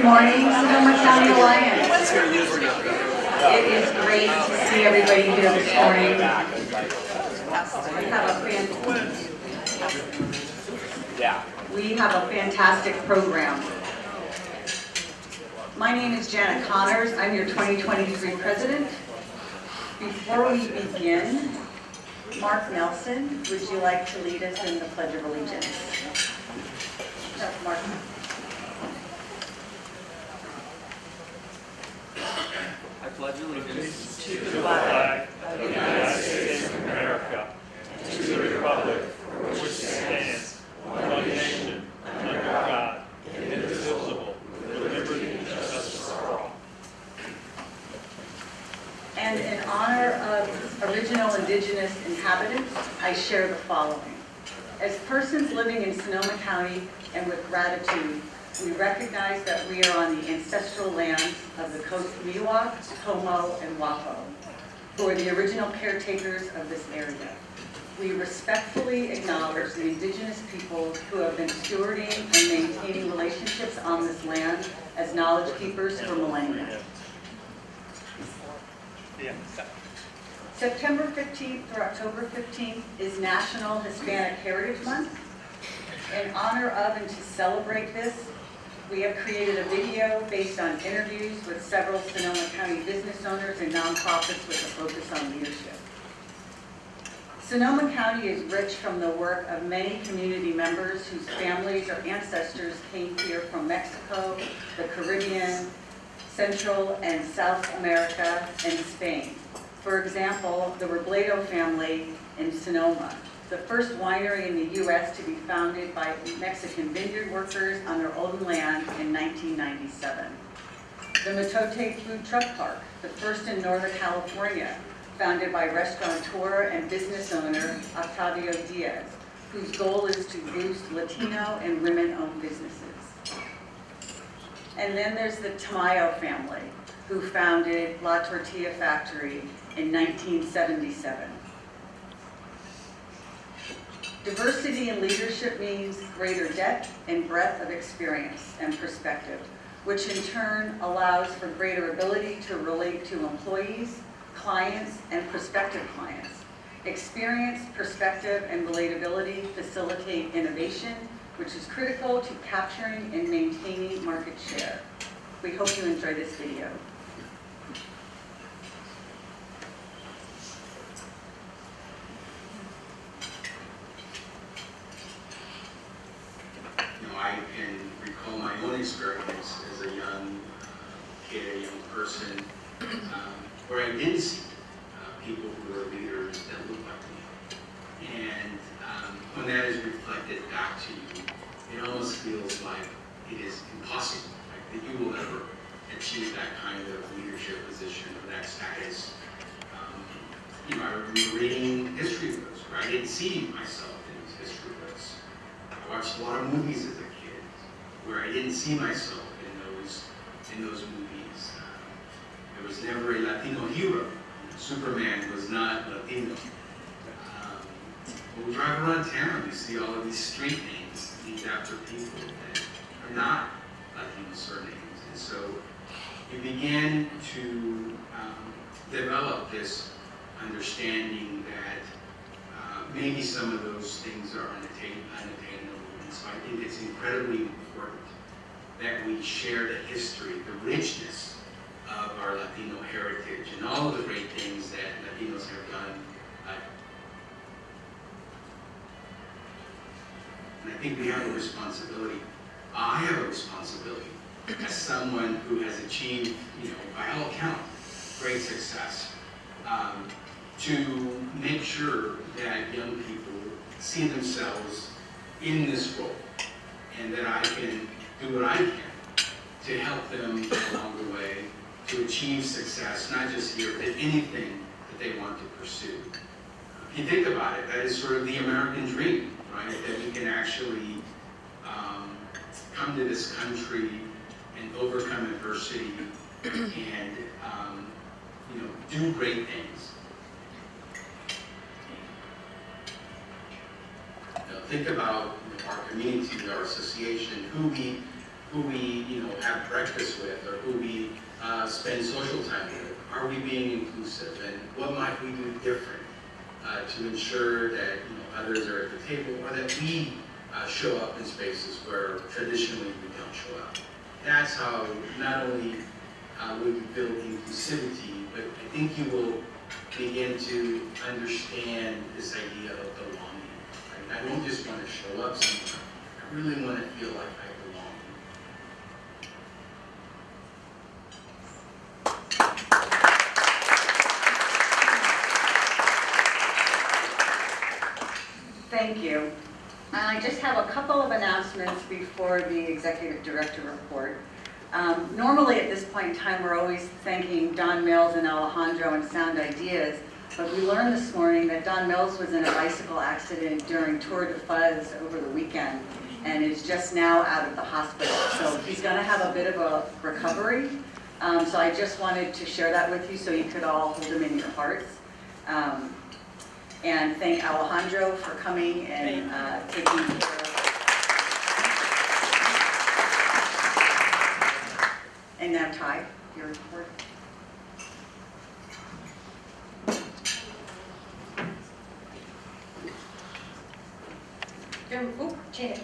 morning, Sonoma County Alliance. It is great to see everybody here this morning. We have a fantastic program. My name is Janet Connors. I'm your 2023 president. Before we begin, Mark Nelson, would you like to lead us in the Pledge of Allegiance? Mark. I pledge allegiance to the flag of the United States of America, to the republic for which it stands, one nation, under God, indivisible, with liberty and justice for all. And in honor of original indigenous inhabitants, I share the following. As persons living in Sonoma County and with gratitude, we recognize that we are on the ancestral lands of the Coast Miwok, Tomo, and Wapo, who are the original caretakers of this area. We respectfully acknowledge the indigenous peoples who have been stewarding and maintaining relationships on this land as knowledge keepers for millennia. September 15th through October 15th is National Hispanic Heritage Month. In honor of and to celebrate this, we have created a video based on interviews with several Sonoma County business owners and nonprofits with a focus on leadership. Sonoma County is rich from the work of many community members whose families or ancestors came here from Mexico, the Caribbean, Central and South America, and Spain. For example, the Robledo family in Sonoma, the first winery in the U.S. to be founded by Mexican vineyard workers on their own land in 1997. The Matote Food Truck Park, the first in Northern California, founded by restaurateur and business owner Octavio Diaz, whose goal is to boost Latino and women-owned businesses. And then there's the Tamayo family, who founded La Tortilla Factory in 1977. Diversity in leadership means greater depth and breadth of experience and perspective, which in turn allows for greater ability to relate to employees, clients, and prospective clients. Experience, perspective, and relatability facilitate innovation, which is critical to capturing and maintaining market share. We hope you enjoy this video. I can recall my own experience as a young kid, a young person, where I did see people who were leaders that looked like me. And when that is reflected back to you, it almost feels like it is impossible, like that you will ever achieve that kind of leadership position or that status. I remember reading history books where I didn't see myself in these history books. I watched a lot of movies as a kid where I didn't see myself in those movies. There was never a Latino hero. Superman was not Latino. When we drive around town, we see all of these street names named after people that are not Latino surnames. And so you begin to develop this understanding that maybe some of those things are unattainable. And so I think it's incredibly important that we share the history, the richness of our Latino heritage and all of the great things that Latinos have done. And I think we have a responsibility. I have a responsibility as someone who has achieved, by all accounts, great success, to make sure that young people see themselves in this role and that I can do what I can to help them along the way to achieve success, not just here, but anything that they want to pursue. If you think about it, that is sort of the American dream, right? That we can actually come to this country and overcome adversity and do great things. Think about our community, our association, who who we, have breakfast with, or who we spend social time with? Are we being inclusive, and what might we do different to ensure that others are at the table, or that we show up in spaces where traditionally we don't show up? That's how not only will you build inclusivity, but I think you will begin to understand this idea of belonging. Right? I don't just want to show up somewhere. I really want to feel like I belong. Thank you. I just have a couple of announcements before the executive director report. Normally at this point in time, we're always thanking Don Mills and Alejandro and Sound Ideas, but we learned this morning that Don Mills was in a bicycle accident during Tour de Fuzz over the weekend and is just now out of the hospital. So he's going to have a bit of a recovery. So I just wanted to share that with you so you could all hold him in your hearts. And thank Alejandro for coming and taking care of. And now Ty, your report. Oh, Janet.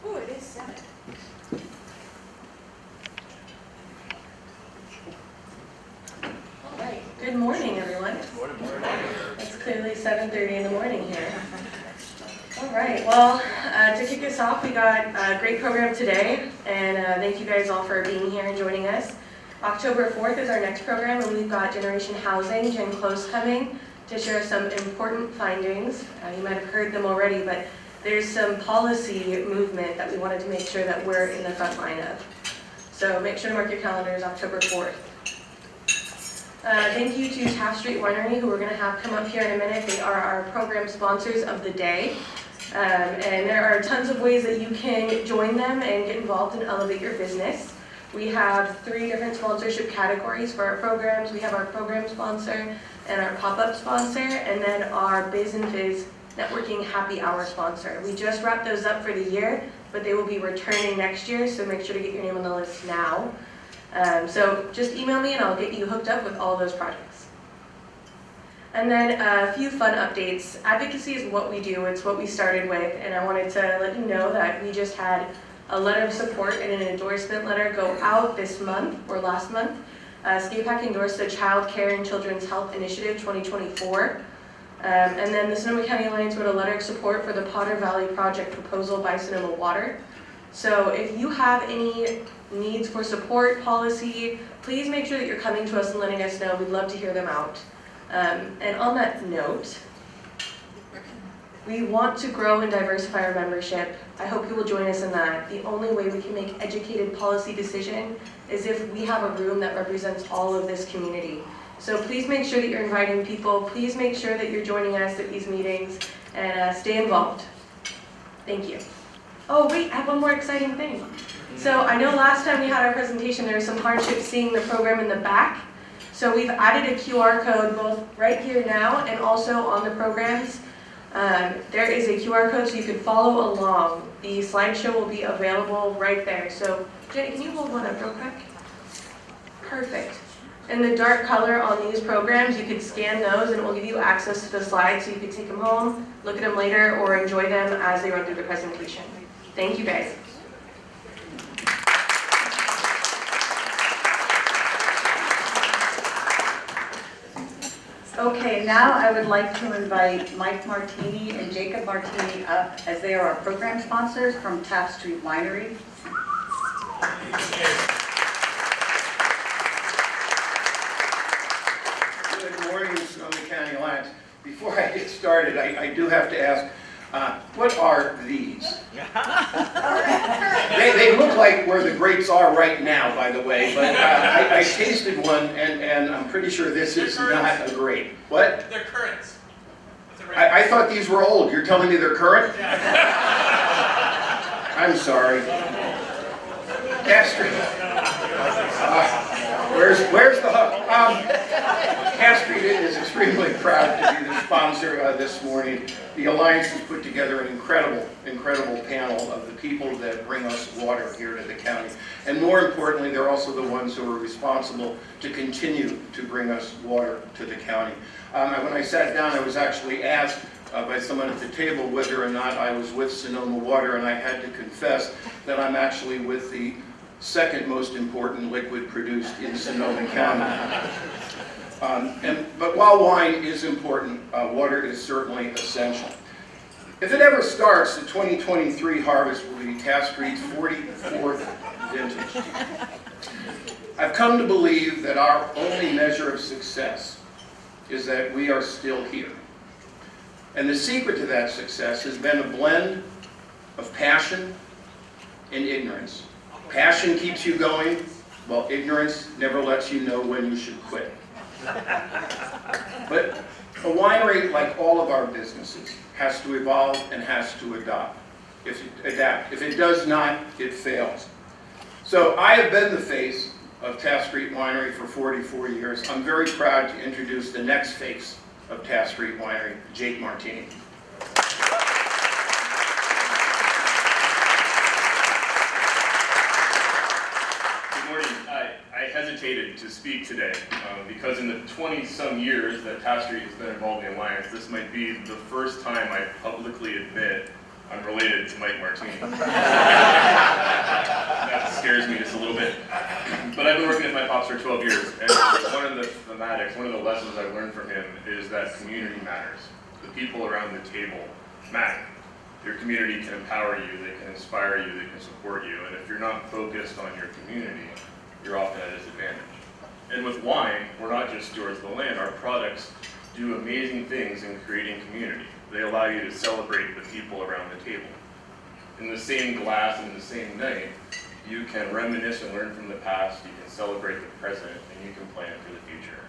Oh, it is 7. All right. Good morning, everyone. It's clearly 7:30 in the morning here. All right. Well, to kick us off, we got a great program today, and thank you guys all for being here and joining us. October 4th is our next program, and we've got Generation Housing, Jen Close, coming to share some important findings. You might have heard them already, but there's some policy movement that we wanted to make sure that we're in the front line of. So make sure to mark your calendars, October 4th. Thank you to Taft Street Winery, who we're going to have come up here in a minute. They are our program sponsors of the day. And there are tons of ways that you can join them and get involved and elevate your business. We have 3 different sponsorship categories for our programs. We have our program sponsor and our pop-up sponsor, and then our Biz and Fizz networking happy hour sponsor. We just wrapped those up for the year, but they will be returning next year, so make sure to get your name on the list now. So just email me and I'll get you hooked up with all those projects. And then a few fun updates. Advocacy is what we do, it's what we started with, and I wanted to let you know that we just had a letter of support and an endorsement letter go out this month, or last month. SCA endorsed the Child Care and Children's Health Initiative 2024. And then the Sonoma County Alliance wrote a letter of support for the Potter Valley Project proposal by Sonoma Water. So if you have any needs for support, policy, please make sure that you're coming to us and letting us know. We'd love to hear them out. And on that note, we want to grow and diversify our membership. I hope you will join us in that. The only way we can make educated policy decision is if we have a room that represents all of this community. So please make sure that you're inviting people. Please make sure that you're joining us at these meetings and stay involved. Thank you. Oh wait, I have one more exciting thing. So I know last time we had our presentation, there was some hardship seeing the program in the back. So we've added a QR code both right here now and also on the programs. There is a QR code so you can follow along. The slideshow will be available right there. So Jenny, can you hold one up real quick? Perfect. In the dark color on these programs, you can scan those and it will give you access to the slides so you can take them home, look at them later, or enjoy them as they run through the presentation. Thank you guys. Okay, now I would like to invite Mike Martini and Jacob Martini up as they are our program sponsors from Taft Street Winery. Good morning, Sonoma County Alliance. Before I get started, I do have to ask, what are these? They look like where the grapes are right now, by the way, but I tasted one, and I'm pretty sure this is not a grape. What? They're currants. I thought these were old. You're telling me they're current? I'm sorry. That's where's the hook? Taft Street is extremely proud to be the sponsor this morning. The Alliance has put together an incredible panel of the people that bring us water here to the county. And more importantly, they're also the ones who are responsible to continue to bring us water to the county. When I sat down, I was actually asked by someone at the table whether or not I was with Sonoma Water, and I had to confess that I'm actually with the second most important liquid produced in Sonoma County. But while wine is important, water is certainly essential. If it ever starts, the 2023 harvest will be Taft Street's 44th vintage. I've come to believe that our only measure of success is that we are still here. And the secret to that success has been a blend of passion and ignorance. Passion keeps you going, while ignorance never lets you know when you should quit. But a winery, like all of our businesses, has to evolve and has to adapt. If it does not, it fails. So I have been the face of Taft Street Winery for 44 years. I'm very proud to introduce the next face of Taft Street Winery, Jake Martini. Good morning. I hesitated to speak today because in the 20-some years that Taft Street has been involved in the Alliance, this might be the first time I publicly admit I'm related to Mike Martini. That scares me just a little bit. But I've been working with my pops for 12 years, and one of the thematics, one of the lessons I've learned from him is that community matters. The people around the table matter. Your community can empower you, they can inspire you, they can support you, and if you're not focused on your community, you're often at a disadvantage. And with wine, we're not just stewards of the land, our products do amazing things in creating community. They allow you to celebrate the people around the table. In the same glass and in the same night, you can reminisce and learn from the past, you can celebrate the present, and you can plan for the future.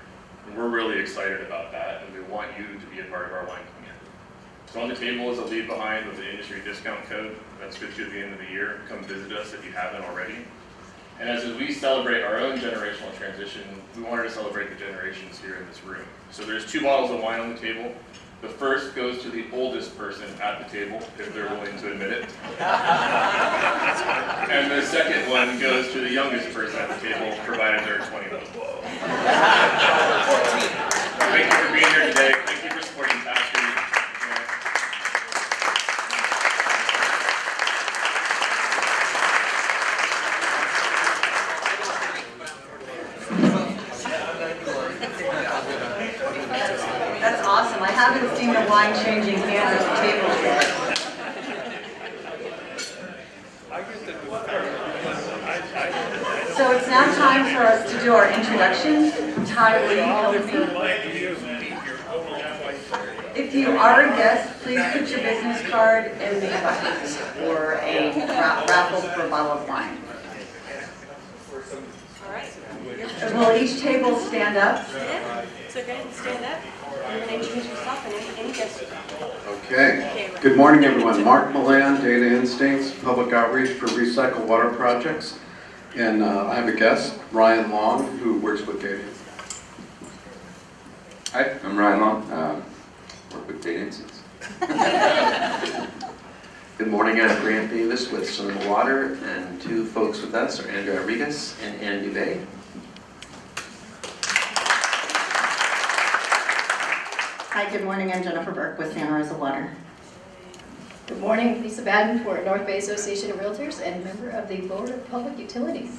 And we're really excited about that, and we want you to be a part of our wine community. So on the table is a leave behind with the industry discount code. That's good to you at the end of the year. Come visit us if you haven't already. And as we celebrate our own generational transition, we wanted to celebrate the generations here in this room. So there's 2 bottles of wine on the table. The first goes to the oldest person at the table, if they're willing to admit it. And the second one goes to the youngest person at the table, provided they're 21. Thank you for being here today. Thank you for supporting Taft Street. That's awesome. I haven't seen the wine changing hands at the table yet. So it's now time for us to do our introductions. Ty, will you help me? If you are a guest, please put your business card in the bucket or a raffle for a bottle of wine. All right. And will each table stand up? So go ahead and stand up and then introduce yourself and any guests. Okay. Good morning, everyone. Mark Milan, Data Instincts, Public Outreach for Recycle Water Projects. And I have a guest, Ryan Long, who works with Data. Hi, I'm Ryan Long, work with Data Instincts. Good morning, I'm Grant Davis with Sonoma Water, and 2 folks with us are Andrea Regas and Ann Dubay. Hi, good morning. I'm Jennifer Burke with Santa Rosa Water. Good morning, Lisa Badenford, North Bay Association of Realtors and member of the Board of Public Utilities.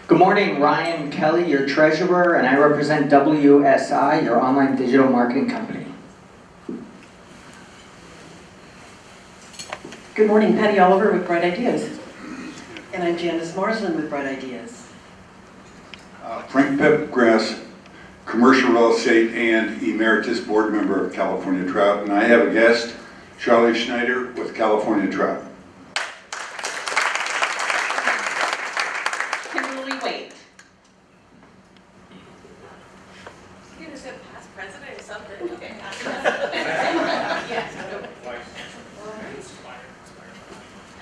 Good morning, Ryan Kelly, your treasurer, and I represent WSI, your online digital marketing company. Good morning, Patty Oliver with Bright Ideas. And I'm Janice Marsland with Bright Ideas. Frank Pepgrass, commercial real estate and emeritus board member of California Trout. And I have a guest, Charlie Schneider with California Trout. Kimberly Wade. You could have said past president or something. Okay.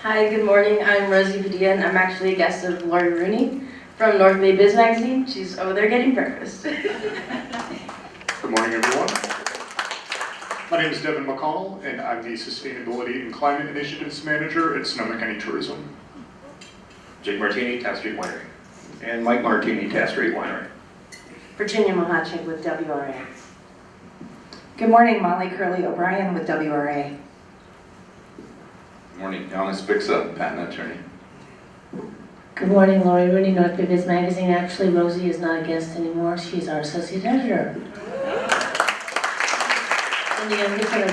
Hi, good morning. I'm Rosie Padilla, and I'm actually a guest of Lori Rooney. From North Bay Biz Magazine, she's over there getting breakfast. Good morning, everyone. My name is Devin McConnell, and I'm the Sustainability and Climate Initiatives Manager at Sonoma County Tourism. Jake Martini, Taft Street Winery. And Mike Martini, Taft Street Winery. Virginia Mahachik with WRA. Good morning, Molly Curley O'Brien with WRA. Good morning, Thomas Bixa, patent attorney. Good morning, Lori Rooney, North Bay Biz Magazine. Actually, Rosie is not a guest anymore. She's our associate editor. And you get her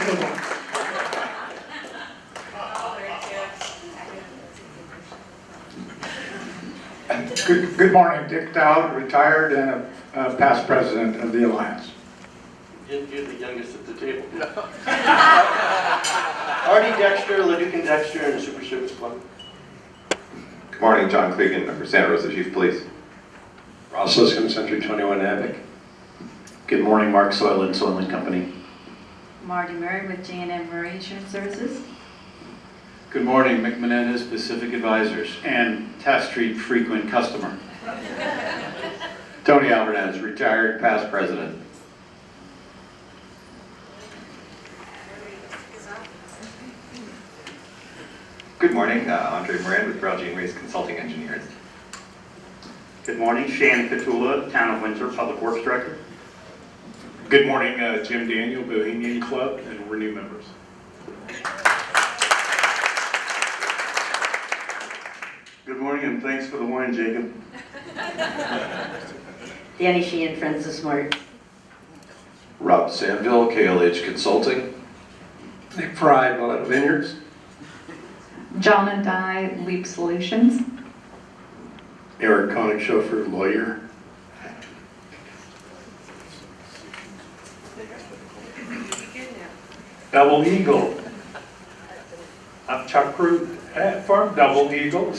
table. Good morning, Dick Dowd, retired and a past president of the Alliance. You're the youngest at the table. Artie Dexter, Leduc Dexter, and the Super Service Club. Good morning, John Cregan, for Santa Rosa Chief Police. Ross Liscombe, Century 21 Epic. Good morning, Mark Soyland, Soyland Company. Marty Murray with J&M Murray Insurance Services. Good morning, Mick Menendez, Pacific Advisors, and Taft Street frequent customer. Tony Alvarez, retired past president. Good morning, Andre Moran with Brown Jean Race Consulting Engineers. Good morning, Shan Catula, Town of Windsor Public Works Director. Good morning, Jim Daniel, Bohemian Club, and Renew members. Good morning, and thanks for the wine, Jacob. Danny Sheehan, Friends of Smart. Rob Sanville, KLH Consulting. Nick Fry, Valletta Vineyards. John and Di, Leap Solutions. Eric Koenig, chauffeur, lawyer. Double Eagle. I'm Chuck Root from Double Eagle,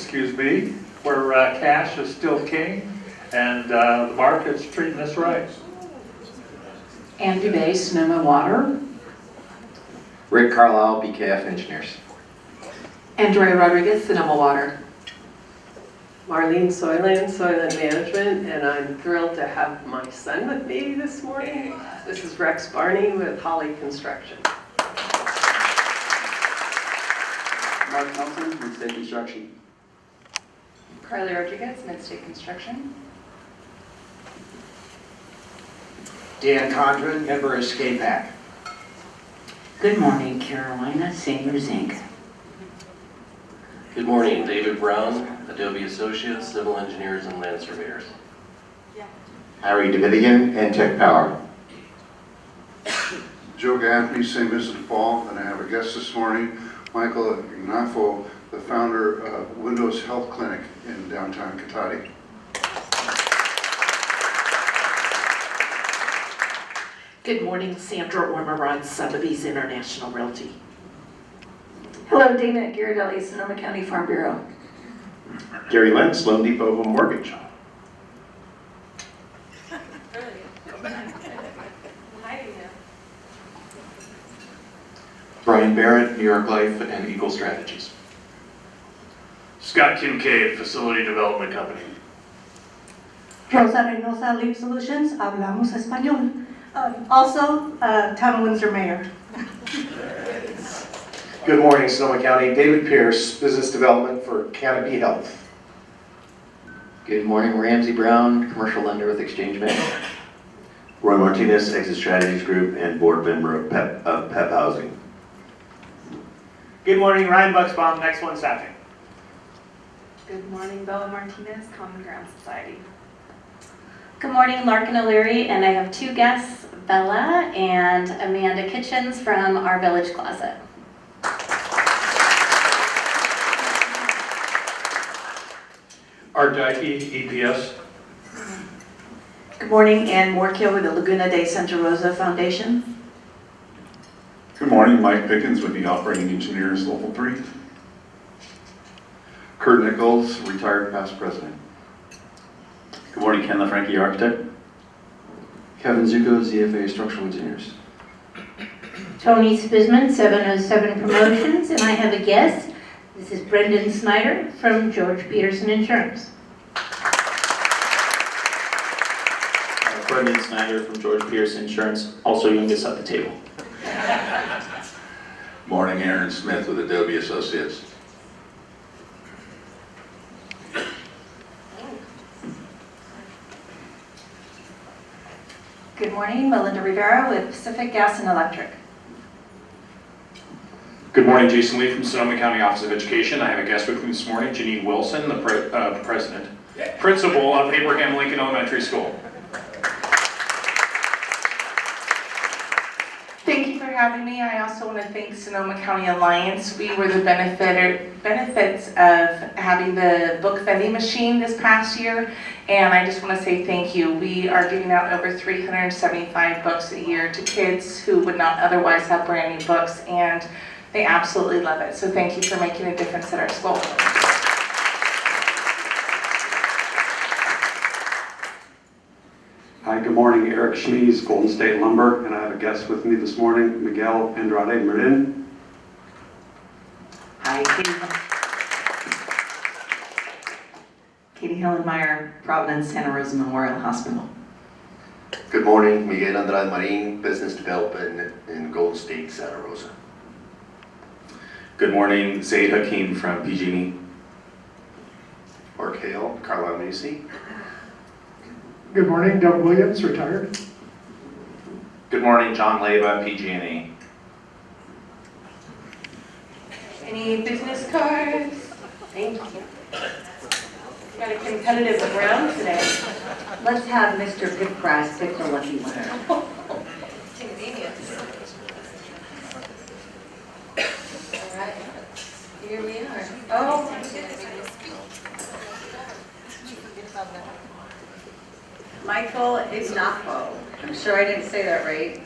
where cash is still king and the market's treating us right. Andy Bay, Sonoma Water. Rick Carlisle, BKF Engineers. Andrea Rodriguez, Sonoma Water. Marlene Soyland, Soyland Management, and I'm thrilled to have my son with me this morning. This is Rex Barney with Holly Construction. Mark Nelson, Midstate Construction. Carly Rodriguez, Midstate Construction. Dan Condren, member of SCA PAC. Good morning, Carolina Seniors Inc. Good morning, David Brown, Adobe Associates, Civil Engineers and Land Surveyors. Harry Davidian, and Tech Power. Joe Gaffney, St. Vincent de Paul, and I have a guest this morning, Michael Ignafo, the founder of Windows Health Clinic in downtown Katati. Good morning, Sandra Ormeron, Sotheby's International Realty. Hello, Dana Ghirardelli, Sonoma County Farm Bureau. Gary Lentz, Loan Depot Home Mortgage. Brian Barrett, New York Life and Eagle Strategies. Scott Kincaid, Facility Development Company. Rosa Reynosa, Leap Solutions, hablamos español. Also, Town of Windsor Mayor. Good morning, Sonoma County. David Pierce, Business Development for Canopy Health. Good morning, Ramsey Brown, Commercial Lender with Exchange Bank. Roy Martinez, Exit Strategies Group and Board Member of PEP Housing. Good morning, Ryan Bucksbaum, Next One Staffing. Good morning, Bella Martinez, Common Ground Society. Good morning, Larkin O'Leary, and I have two guests, Bella and Amanda Kitchens from our Village Closet. Art Dyke, EPS. Good morning, Ann Morkill with the Laguna de Santa Rosa Foundation. Good morning, Mike Pickens with the Operating Engineers Local 3. Kurt Nichols, retired past president. Good morning, Ken LaFranchi, Architect. Kevin Zuko, ZFA Structural Engineers. Tony Spisman, 707 Promotions, and I have a guest. This is Brendan Snyder from George Peterson Insurance. Brendan Snyder from George Pierce Insurance, also youngest at the table. Morning, Aaron Smith with Adobe Associates. Good morning, Melinda Rivera with Pacific Gas and Electric. Good morning, Jason Lee from Sonoma County Office of Education. I have a guest with me this morning, Janine Wilson, the principal of Abraham Lincoln Elementary School. Thank you for having me. I also want to thank Sonoma County Alliance. We were the benefits of having the book vending machine this past year, and I just want to say thank you. We are giving out over 375 books a year to kids who would not otherwise have brand new books, and they absolutely love it. So thank you for making a difference at our school. Hi, good morning. Eric Schmees, Golden State Lumber, and I have a guest with me this morning, Miguel Andrade Marin. Hi, Katie Hillenmeyer, Providence Santa Rosa Memorial Hospital. Good morning, Miguel Andrade Marin, Business Development in Golden State, Santa Rosa. Good morning, Zaid Hakim from PG&E. Mark Hale, Carlisle Macy. Good morning, Doug Williams, retired. Good morning, John Leyba, PG&E. Any business cards? Thank you. Got a competitive round today. Let's have Mr. Pipgrass pick the lucky winner. Convenience. All right, here we are. Oh, my goodness. Michael Ignapo. I'm sure I didn't say that right.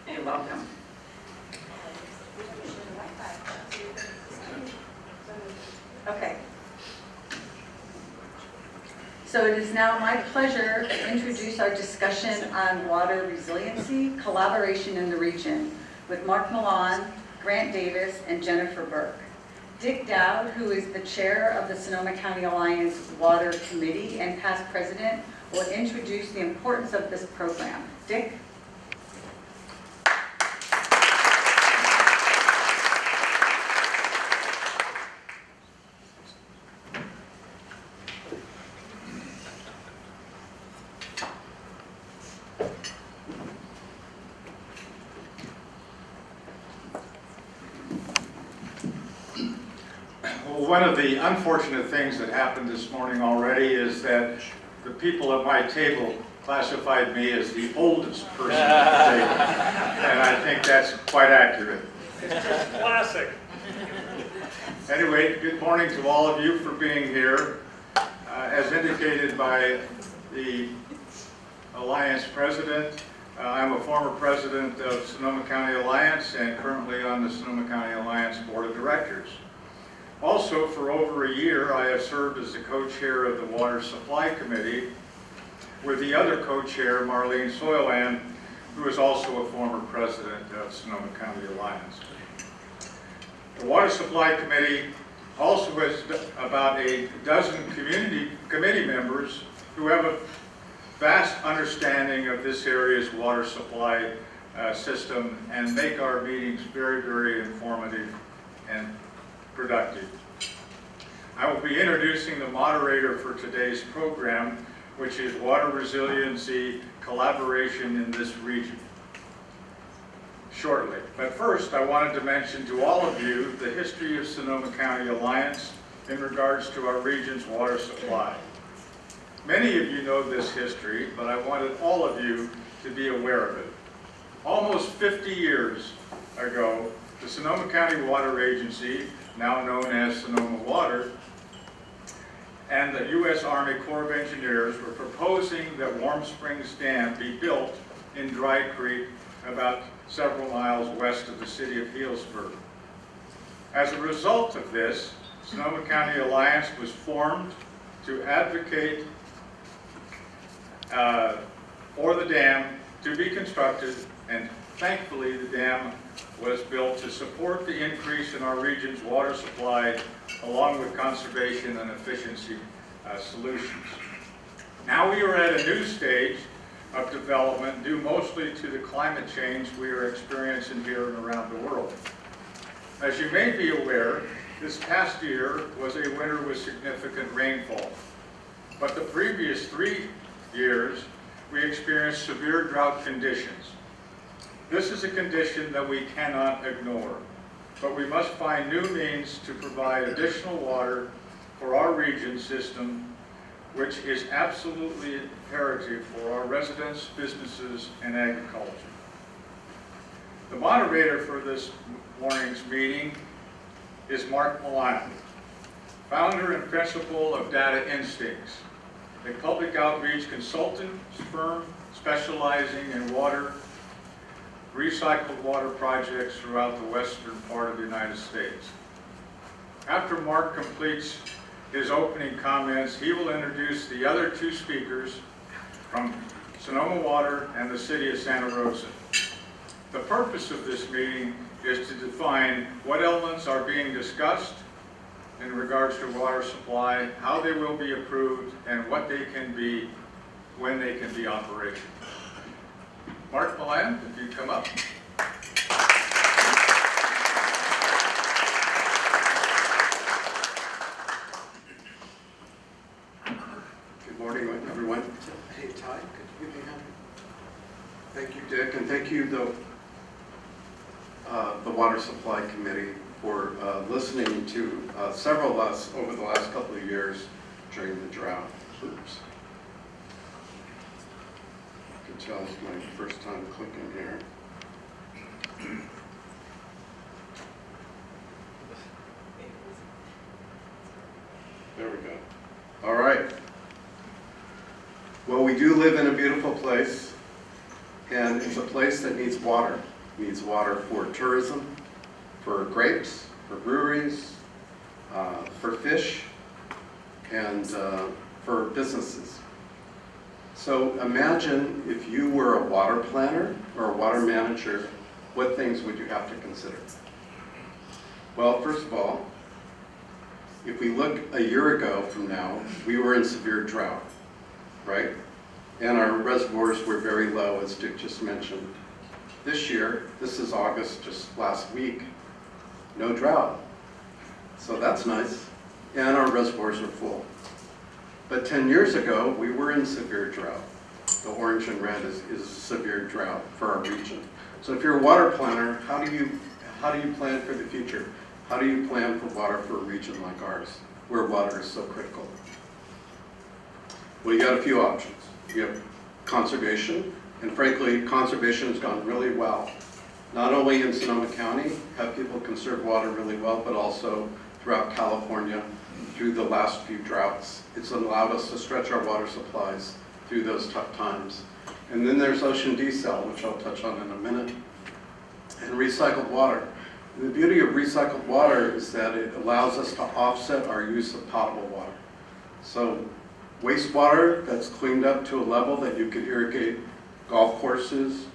You're welcome. Okay. So it is now my pleasure to introduce our discussion on water resiliency, collaboration in the region with Mark Milan, Grant Davis, and Jennifer Burke. Dick Dowd, who is the chair of the Sonoma County Alliance Water Committee and past president, will introduce the importance of this program. Dick? One of the unfortunate things that happened this morning already is that the people at my table classified me as the oldest person at the table. And I think that's quite accurate. Classic. Anyway, good morning to all of you for being here. As indicated by the Alliance president, I'm a former president of Sonoma County Alliance and currently on the Sonoma County Alliance Board of Directors. Also, for over a year, I have served as the co-chair of the Water Supply Committee with the other co-chair, Marlene Soyland, who is also a former president of Sonoma County Alliance. The Water Supply Committee also has about a dozen committee members who have a vast understanding of this area's water supply system and make our meetings very, very informative and productive. I will be introducing the moderator for today's program, which is Water Resiliency Collaboration in this region, shortly. But first, I wanted to mention to all of you the history of Sonoma County Alliance in regards to our region's water supply. Many of you know this history, but I wanted all of you to be aware of it. Almost 50 years ago, the Sonoma County Water Agency, now known as Sonoma Water, and the U.S. Army Corps of Engineers were proposing that Warm Springs Dam be built in Dry Creek about several miles west of the city of Healdsburg. As a result of this, Sonoma County Alliance was formed to advocate for the dam to be constructed and Thankfully, the dam was built to support the increase in our region's water supply, along with conservation and efficiency solutions. Now we are at a new stage of development due mostly to the climate change we are experiencing here and around the world. As you may be aware, this past year was a winter with significant rainfall. But the previous 3 years, we experienced severe drought conditions. This is a condition that we cannot ignore, but we must find new means to provide additional water for our region system, which is absolutely imperative for our residents, businesses, and agriculture. The moderator for this morning's meeting is Mark Milan, founder and principal of Data Instincts, a public outreach consultant firm specializing in recycled water projects throughout the western part of the United States. After Mark completes his opening comments, he will introduce the other 2 speakers from Sonoma Water and the City of Santa Rosa. The purpose of this meeting is to define what elements are being discussed in regards to water supply, how they will be approved, and what they can be, when they can be operational. Mark Milan, if you come up. Good morning, everyone. Hey, Ty, could you give me a hand? Thank you, Dick, and thank you, the Water Supply Committee, for listening to several of us over the last couple of years during the drought. Oops. I can tell it's my first time clicking here. There we go. All right. Well, we do live in a beautiful place, and it's a place that needs water. It needs water for tourism, for grapes, for breweries, for fish, and for businesses. So imagine if you were a water planner or a water manager, what things would you have to consider? Well, first of all, if we look a year ago from now, we were in severe drought, right? And our reservoirs were very low, as Dick just mentioned. This year, this is August, just last week, no drought. So that's nice. And our reservoirs are full. But 10 years ago, we were in severe drought. The orange and red is severe drought for our region. So if you're a water planner, how do you plan for the future? How do you plan for water for a region like ours, where water is so critical? Well, you got a few options. You have conservation, and frankly, conservation has gone really well. Not only in Sonoma County have people conserved water really well, but also throughout California through the last few droughts. It's allowed us to stretch our water supplies through those tough times. And then there's ocean desal, which I'll touch on in a minute, and recycled water. The beauty of recycled water is that it allows us to offset our use of potable water. So wastewater that's cleaned up to a level that you could irrigate golf courses,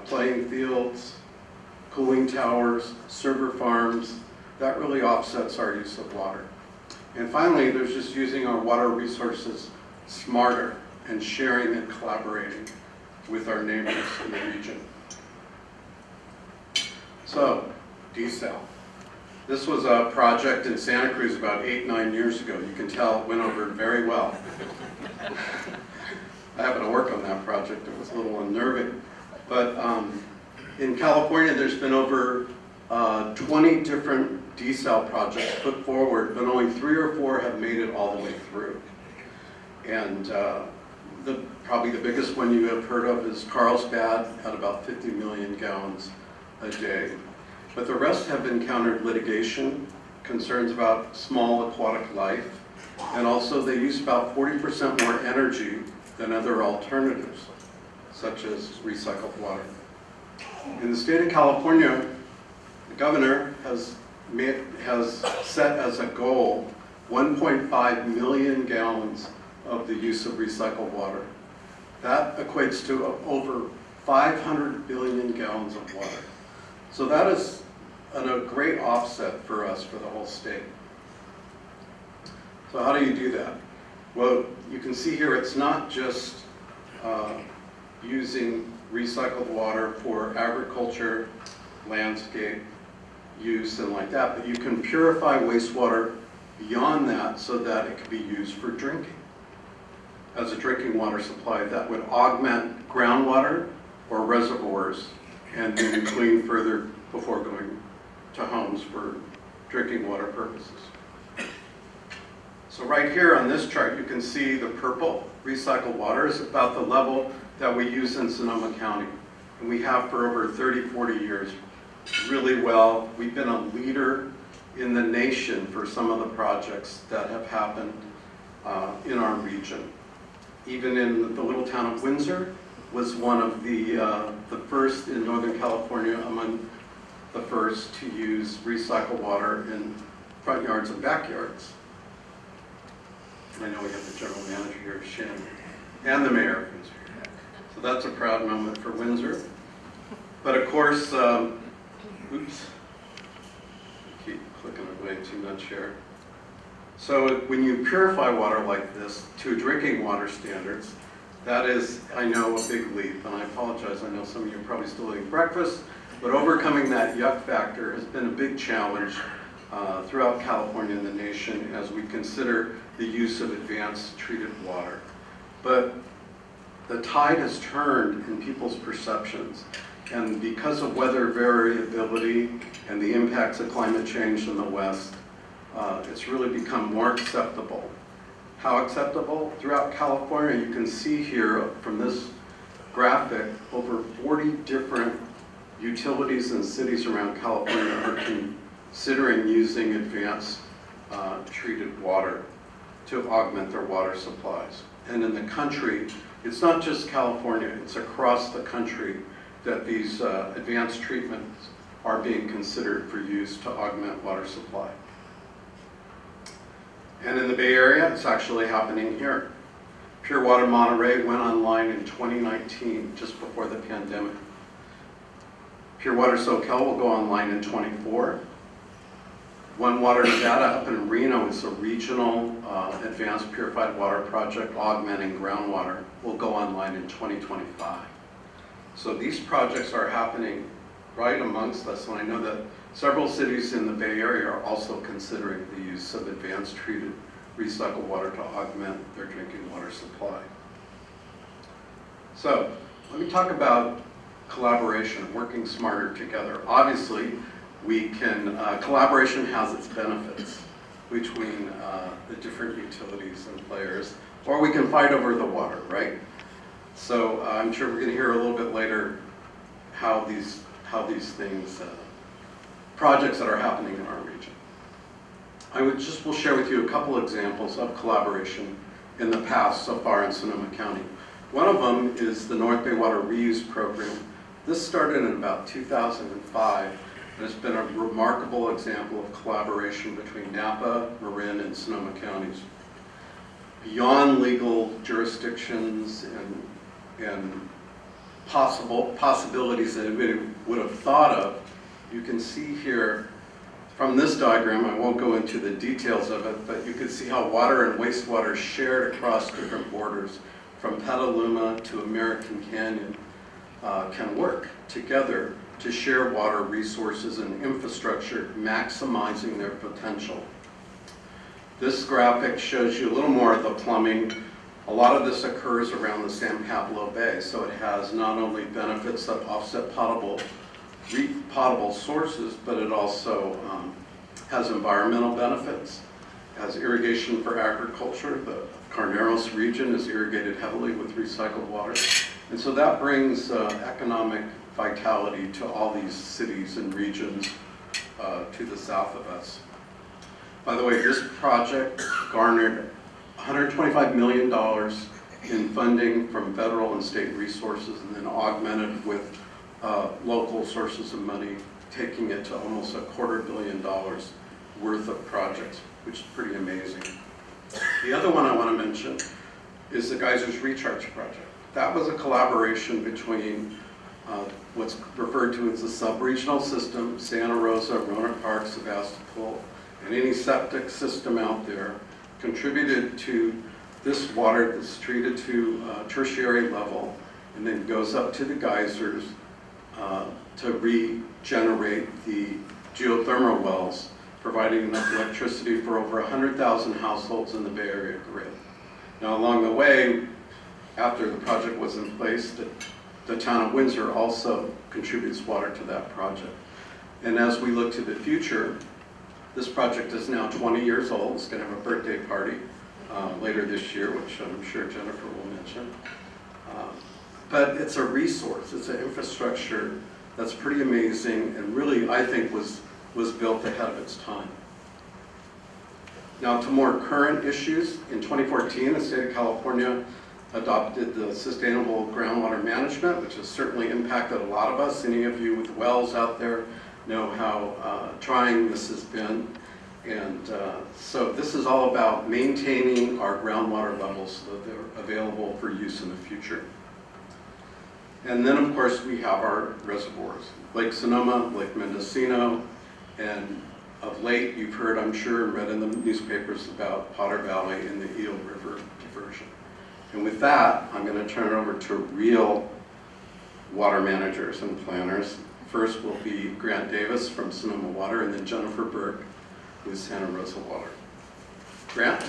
playing fields, cooling towers, server farms, that really offsets our use of water. And finally, there's just using our water resources smarter and sharing and collaborating with our neighbors in the region. So, desal. This was a project in Santa Cruz about 8-9 years ago. You can tell it went over very well. I happened to work on that project. It was a little unnerving. But in California, there's been over 20 different desal projects put forward, but only 3 or 4 have made it all the way through. And probably the biggest one you have heard of is Carlsbad at about 50 million gallons a day. But the rest have encountered litigation, concerns about small aquatic life, and also they use about 40% more energy than other alternatives, such as recycled water. In the state of California, the governor has set as a goal 1.5 million gallons of the use of recycled water. That equates to over 500 billion gallons of water. So that is a great offset for us for the whole state. So how do you do that? Well, you can see here it's not just using recycled water for agriculture, landscape use and like that, but you can purify wastewater beyond that so that it can be used for drinking. As a drinking water supply that would augment groundwater or reservoirs and then clean further before going to homes for drinking water purposes. So right here on this chart, you can see the purple recycled water is about the level that we use in Sonoma County. And we have for over 30, 40 years, really well. We've been a leader in the nation for some of the projects that have happened in our region. Even in the little town of Windsor was one of the first in Northern California, among the first to use recycled water in front yards and backyards. I know we have the general manager here, Shannon, and the mayor of Windsor. So that's a proud moment for Windsor. But of course, oops, keep clicking away too much here. So when you purify water like this to drinking water standards, that is, I know, a big leap. And I apologize, I know some of you are probably still eating breakfast, but overcoming that yuck factor has been a big challenge throughout California and the nation as we consider the use of advanced treated water. But the tide has turned in people's perceptions. And because of weather variability and the impacts of climate change in the West, it's really become more acceptable. How acceptable? Throughout California, you can see here from this graphic, over 40 different utilities and cities around California are considering using advanced treated water to augment their water supplies. And in the country, it's not just California, it's across the country that these advanced treatments are being considered for use to augment water supply. And in the Bay Area, it's actually happening here. Pure Water Monterey went online in 2019, just before the pandemic. Pure Water SoCal will go online in 24. One Water Nevada up in Reno is a regional advanced purified water project augmenting groundwater, will go online in 2025. So these projects are happening right amongst us, and I know that several cities in the Bay Area are also considering the use of advanced treated recycled water to augment their drinking water supply. So let me talk about collaboration, working smarter together. Obviously, we can, collaboration has its benefits between the different utilities and players, or we can fight over the water, right? So I'm sure we're going to hear a little bit later how these things, projects that are happening in our region. I will share with you a couple examples of collaboration in the past so far in Sonoma County. One of them is the North Bay Water Reuse Program. This started in about 2005, and it's been a remarkable example of collaboration between Napa, Marin, and Sonoma counties. Beyond legal jurisdictions and possibilities that anybody would have thought of, you can see here from this diagram, I won't go into the details of it, but you can see how water and wastewater shared across different borders, from Petaluma to American Canyon, can work together to share water resources and infrastructure, maximizing their potential. This graphic shows you a little more of the plumbing. A lot of this occurs around the San Pablo Bay, so it has not only benefits that offset potable sources, but it also has environmental benefits, has irrigation for agriculture. The Carneros region is irrigated heavily with recycled water. And so that brings economic vitality to all these cities and regions to the south of us. By the way, this project garnered $125 million in funding from federal and state resources, and then augmented with local sources of money, taking it to almost $250 million worth of projects, which is pretty amazing. The other one I want to mention is the Geysers Recharge Project. That was a collaboration between what's referred to as a sub-regional system, Santa Rosa, Roanoke Park, Sebastopol, and any septic system out there contributed to this water that's treated to tertiary level and then goes up to the geysers to regenerate the geothermal wells, providing enough electricity for over 100,000 households in the Bay Area grid. Now, along the way, after the project was in place, the town of Windsor also contributes water to that project. And as we look to the future, this project is now 20 years old. It's going to have a birthday party later this year, which I'm sure Jennifer will mention. But it's a resource. It's an infrastructure that's pretty amazing and really, I think, was built ahead of its time. Now, to more current issues, in 2014, the state of California adopted the Sustainable Groundwater Management, which has certainly impacted a lot of us. Any of you with wells out there know how trying this has been. And so this is all about maintaining our groundwater levels so that they're available for use in the future. And then, of course, we have our reservoirs, Lake Sonoma, Lake Mendocino, and of late, you've heard, I'm sure, and read in the newspapers about Potter Valley and the Eel River diversion. And with that, I'm going to turn it over to real water managers and planners. First will be Grant Davis from Sonoma Water, and then Jennifer Burke with Santa Rosa Water. Grant?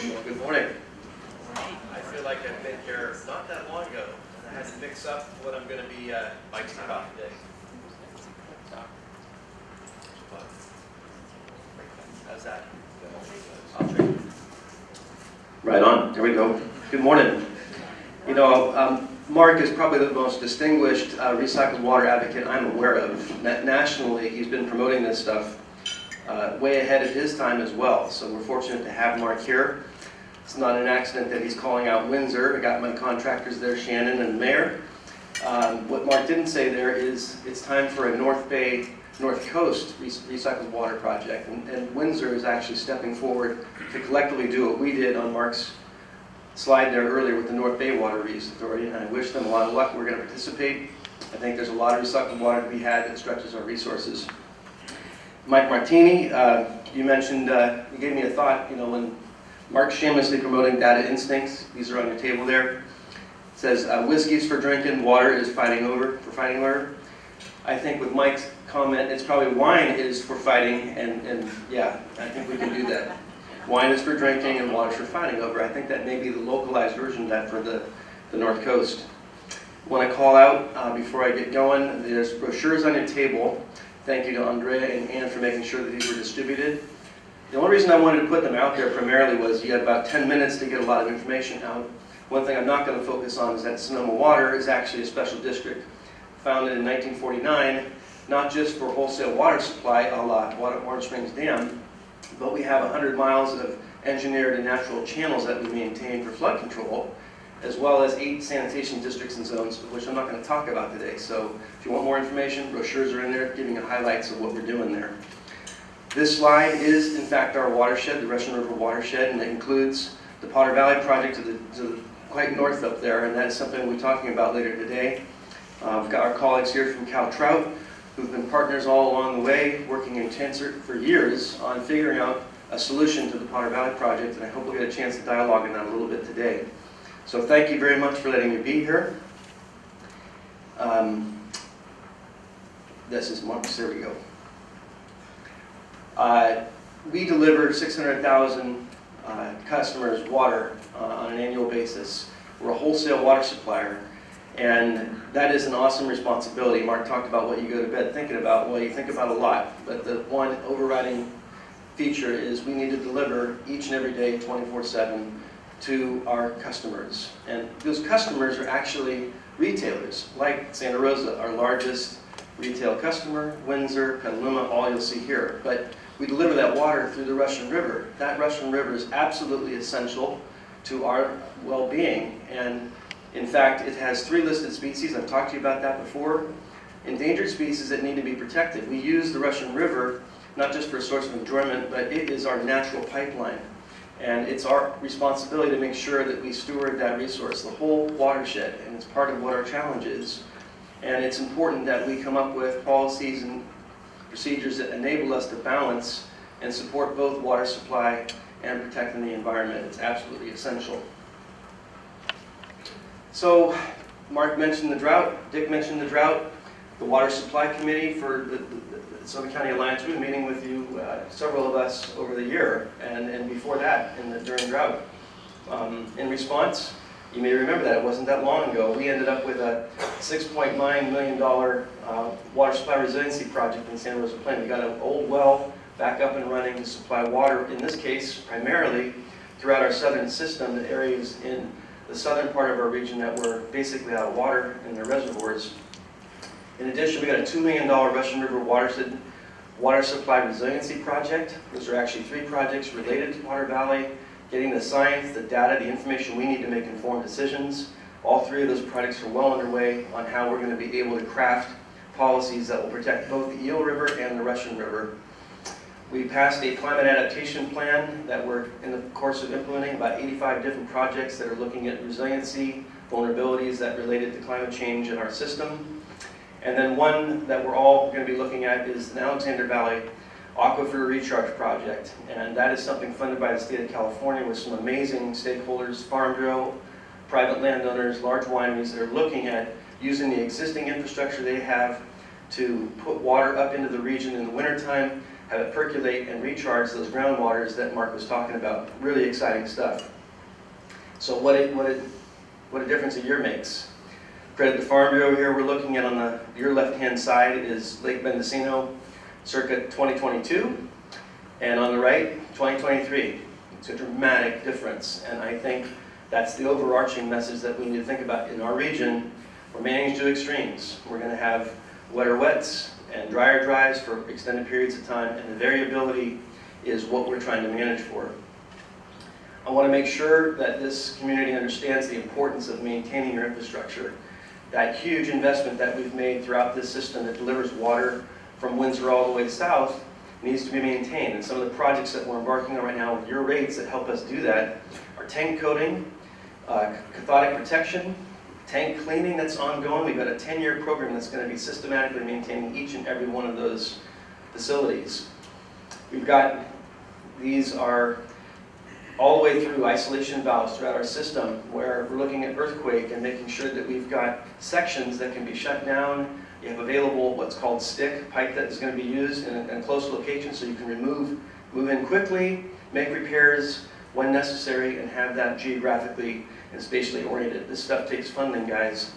Well, good morning. I feel like I've been here not that long ago, and I had to mix up what I'm going to be biking about today. How's that? I'll try. Right on. There we go. Good morning. You know, Mark is probably the most distinguished recycled water advocate I'm aware of. Nationally, he's been promoting this stuff way ahead of his time as well. So we're fortunate to have Mark here. It's not an accident that he's calling out Windsor. I got my contractors there, Shannon and the mayor. What Mark didn't say there is it's time for a North Bay, North Coast recycled water project. And Windsor is actually stepping forward to collectively do what we did on Mark's slide there earlier with the North Bay Water Reuse Authority. And I wish them a lot of luck. We're going to participate. I think there's a lot of recycled water to be had that stretches our resources. Mike Martini, you mentioned, you gave me a thought, you know, when Mark's shamelessly promoting data instincts, these are on your table there. It says, whiskey's for drinking, water is fighting over. I think with Mike's comment, it's probably wine is for fighting, and yeah, I think we can do that. Wine is for drinking and water is for fighting over. I think that may be the localized version of that for the North Coast. I want to call out, before I get going, there's brochures on your table. Thank you to Andrea and Ann for making sure that these were distributed. The only reason I wanted to put them out there primarily was you had about 10 minutes to get a lot of information out. One thing I'm not going to focus on is that Sonoma Water is actually a special district founded in 1949, not just for wholesale water supply a la Orange Springs Dam, but we have 100 miles of engineered and natural channels that we maintain for flood control, as well as 8 sanitation districts and zones, which I'm not going to talk about today. So if you want more information, brochures are in there giving you highlights of what we're doing there. This slide is, in fact, our watershed, the Russian River watershed, and it includes the Potter Valley project to the quite north up there, and that is something we'll be talking about later today. We've got our colleagues here from Cal Trout, who've been partners all along the way, working in concert for years on figuring out a solution to the Potter Valley project, and I hope we'll get a chance to dialogue on that a little bit today. So thank you very much for letting me be here. This is Mark's, there we go. We deliver 600,000 customers water on an annual basis. We're a wholesale water supplier, and that is an awesome responsibility. Mark talked about what you go to bed thinking about. Well, you think about a lot, but the one overriding feature is we need to deliver each and every day, 24/7, to our customers. And those customers are actually retailers, like Santa Rosa, our largest retail customer, Windsor, Petaluma, all you'll see here. But we deliver that water through the Russian River. That Russian River is absolutely essential to our well-being. And in fact, it has 3 listed species. I've talked to you about that before. Endangered species that need to be protected. We use the Russian River not just for a source of enjoyment, but it is our natural pipeline. And it's our responsibility to make sure that we steward that resource, the whole watershed, and it's part of what our challenge is. And it's important that we come up with policies and procedures that enable us to balance and support both water supply and protecting the environment. It's absolutely essential. So, Mark mentioned the drought, Dick mentioned the drought. The Water Supply Committee for the Sonoma County Alliance, we've been meeting with you, several of us over the year, and before that, during drought. In response, you may remember that it wasn't that long ago, we ended up with a $6.9 million water supply resiliency project in Santa Rosa Plain. We got an old well back up and running to supply water, in this case, primarily throughout our southern system, the areas in the southern part of our region that were basically out of water in their reservoirs. In addition, we got a $2 million Russian River water supply resiliency project. Those are actually 3 projects related to Water Valley, getting the science, the data, the information we need to make informed decisions. All 3 of those projects are well underway on how we're going to be able to craft policies that will protect both the Eel River and the Russian River. We passed a climate adaptation plan that we're in the course of implementing, about 85 different projects that are looking at resiliency, vulnerabilities that related to climate change in our system. And then one that we're all going to be looking at is the Alexander Valley Aquifer Recharge Project. And that is something funded by the state of California with some amazing stakeholders, Farm Bureau, private landowners, large wineries that are looking at using the existing infrastructure they have to put water up into the region in the wintertime, have it percolate and recharge those groundwaters that Mark was talking about. Really exciting stuff. So what a difference a year makes. Credit the Farm Bureau here. We're looking at on your left-hand side is Lake Mendocino, circa 2022, and on the right, 2023. It's a dramatic difference, and I think that's the overarching message that we need to think about. In our region, we're managing 2 extremes. We're going to have wetter wets and drier dries for extended periods of time, and the variability is what we're trying to manage for. I want to make sure that this community understands the importance of maintaining your infrastructure. That huge investment that we've made throughout this system that delivers water from Windsor all the way south needs to be maintained. And some of the projects that we're embarking on right now with your rates that help us do that are tank coating, cathodic protection, tank cleaning that's ongoing. We've got a 10-year program that's going to be systematically maintaining each and every one of those facilities. We've got, these are all the way through isolation valves throughout our system where we're looking at earthquake and making sure that we've got sections that can be shut down. You have available what's called stick pipe that is going to be used in a close location so you can move in quickly, make repairs when necessary, and have that geographically and spatially oriented. This stuff takes funding, guys.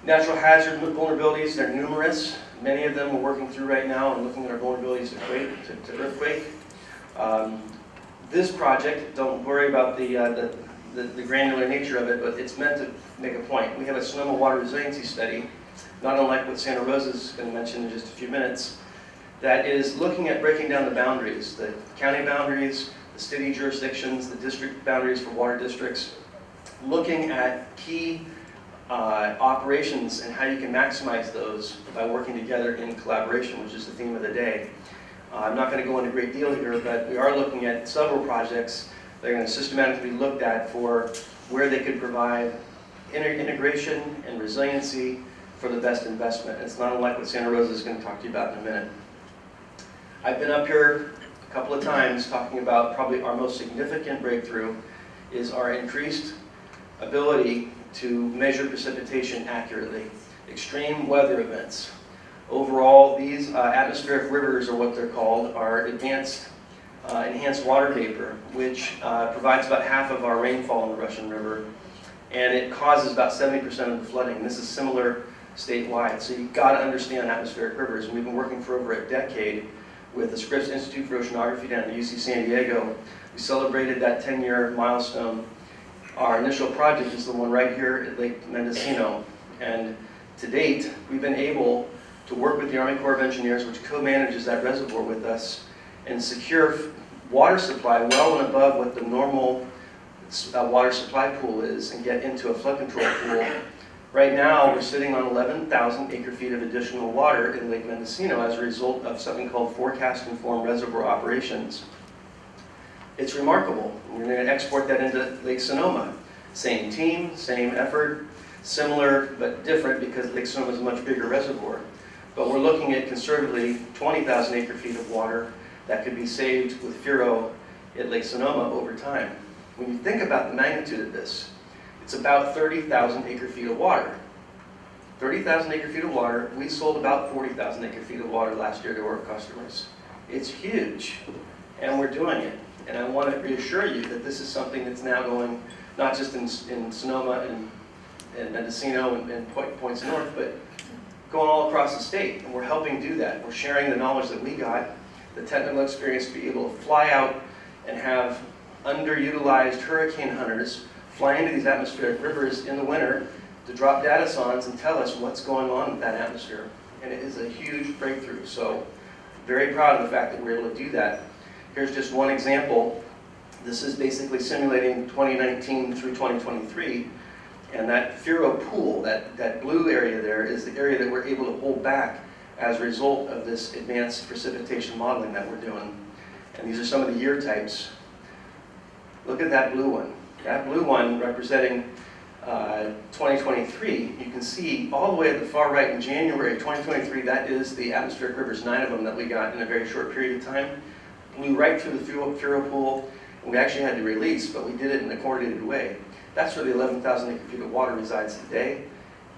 Natural hazard vulnerabilities, they're numerous. Many of them we're working through right now and looking at our vulnerabilities to earthquake. This project, don't worry about the granular nature of it, but it's meant to make a point. We have a Sonoma water resiliency study, not unlike what Santa Rosa is going to mention in just a few minutes, that is looking at breaking down the boundaries, the county boundaries, the city jurisdictions, the district boundaries for water districts, looking at key operations and how you can maximize those by working together in collaboration, which is the theme of the day. I'm not going to go into a great deal here, but we are looking at several projects that are going to systematically be looked at for where they could provide integration and resiliency for the best investment. It's not unlike what Santa Rosa is going to talk to you about in a minute. I've been up here a couple of times talking about probably our most significant breakthrough is our increased ability to measure precipitation accurately. Extreme weather events. Overall, these atmospheric rivers, or what they're called, are enhanced water vapor, which provides about half of our rainfall in the Russian River, and it causes about 70% of the flooding. This is similar statewide, so you've got to understand atmospheric rivers. And we've been working for over a decade with the Scripps Institute for Oceanography down at UC San Diego. We celebrated that 10-year milestone. Our initial project is the one right here at Lake Mendocino, and to date, we've been able to work with the Army Corps of Engineers, which co-manages that reservoir with us, and secure water supply well and above what the normal water supply pool is, and get into a flood control pool Right now, we're sitting on 11,000 acre-feet of additional water in Lake Mendocino as a result of something called forecast-informed reservoir operations. It's remarkable. We're going to export that into Lake Sonoma. Same team, same effort, similar but different because Lake Sonoma is a much bigger reservoir. But we're looking at conservatively 20,000 acre-feet of water that could be saved with FURO at Lake Sonoma over time. When you think about the magnitude of this, it's about 30,000 acre-feet of water. 30,000 acre-feet of water, we sold about 40,000 acre-feet of water last year to our customers. It's huge, and we're doing it. And I want to reassure you that this is something that's now going, not just in Sonoma and Mendocino and points north, but going all across the state. And we're helping do that. We're sharing the knowledge that we got, the technical experience to be able to fly out and have underutilized hurricane hunters fly into these atmospheric rivers in the winter to drop data sondes and tell us what's going on with that atmosphere. And it is a huge breakthrough. So very proud of the fact that we're able to do that. Here's just one example. This is basically simulating 2019 through 2023. And that FURO pool, that blue area there, is the area that we're able to hold back as a result of this advanced precipitation modeling that we're doing. And these are some of the year types. Look at that blue one. That blue one representing 2023, you can see all the way at the far right in January 2023, that is the atmospheric rivers, 9 of them that we got in a very short period of time. Blew right through the FURO pool, and we actually had to release, but we did it in a coordinated way. That's where the 11,000 acre-feet of water resides today.